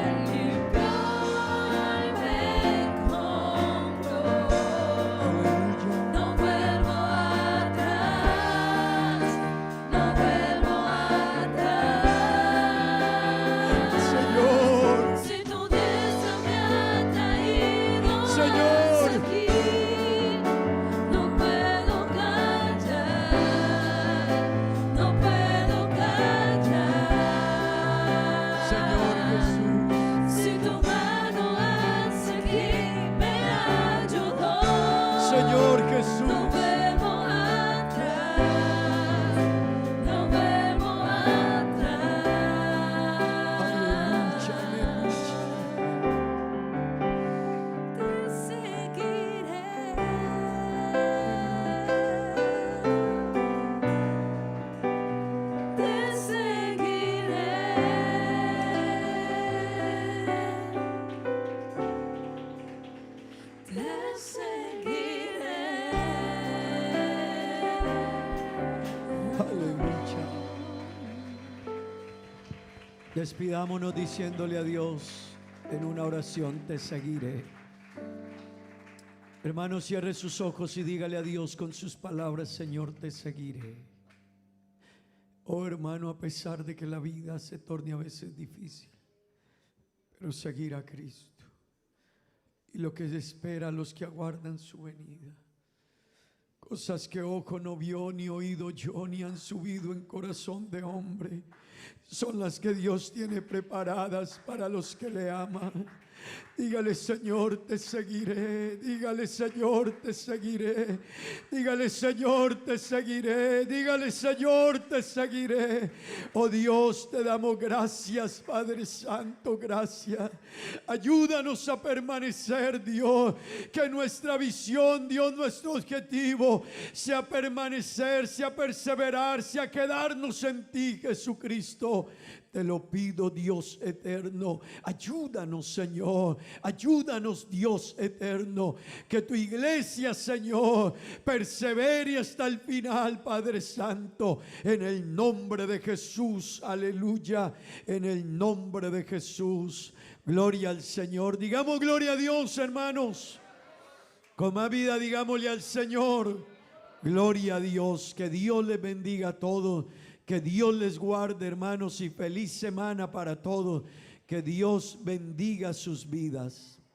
Despidámonos diciéndole a Dios en una oración: te seguiré. Hermano, cierre sus ojos y dígale a Dios con sus palabras: Señor, te seguiré. Oh hermano, a pesar de que la vida se torne a veces difícil, pero seguir a Cristo y lo que espera a los que aguardan su venida. Cosas que ojo no vio, ni oído yo, ni han subido en corazón de hombre, son las que Dios tiene preparadas para los que le aman. Dígale: Señor, te seguiré. Dígale: Señor, te seguiré. Dígale: Señor, te seguiré. Dígale: Señor, te seguiré. Oh Dios, te damos gracias, Padre Santo, gracias. Ayúdanos a permanecer, Dios. Que nuestra visión, Dios, nuestro objetivo sea permanecer, sea perseverar, sea quedarnos en ti, Jesucristo. Te lo pido, Dios eterno. Ayúdanos, Señor. Ayúdanos, Dios eterno. Que tu iglesia, Señor, persevere hasta el final, Padre Santo. En el nombre de Jesús. Aleluya. En el nombre de Jesús. Gloria al Señor. Digamos gloria a Dios, hermanos. Con más vida digámosle al Señor: gloria a Dios. Que Dios les bendiga a todos. Que Dios les guarde, hermanos, y feliz semana para todos. Que Dios bendiga sus vidas.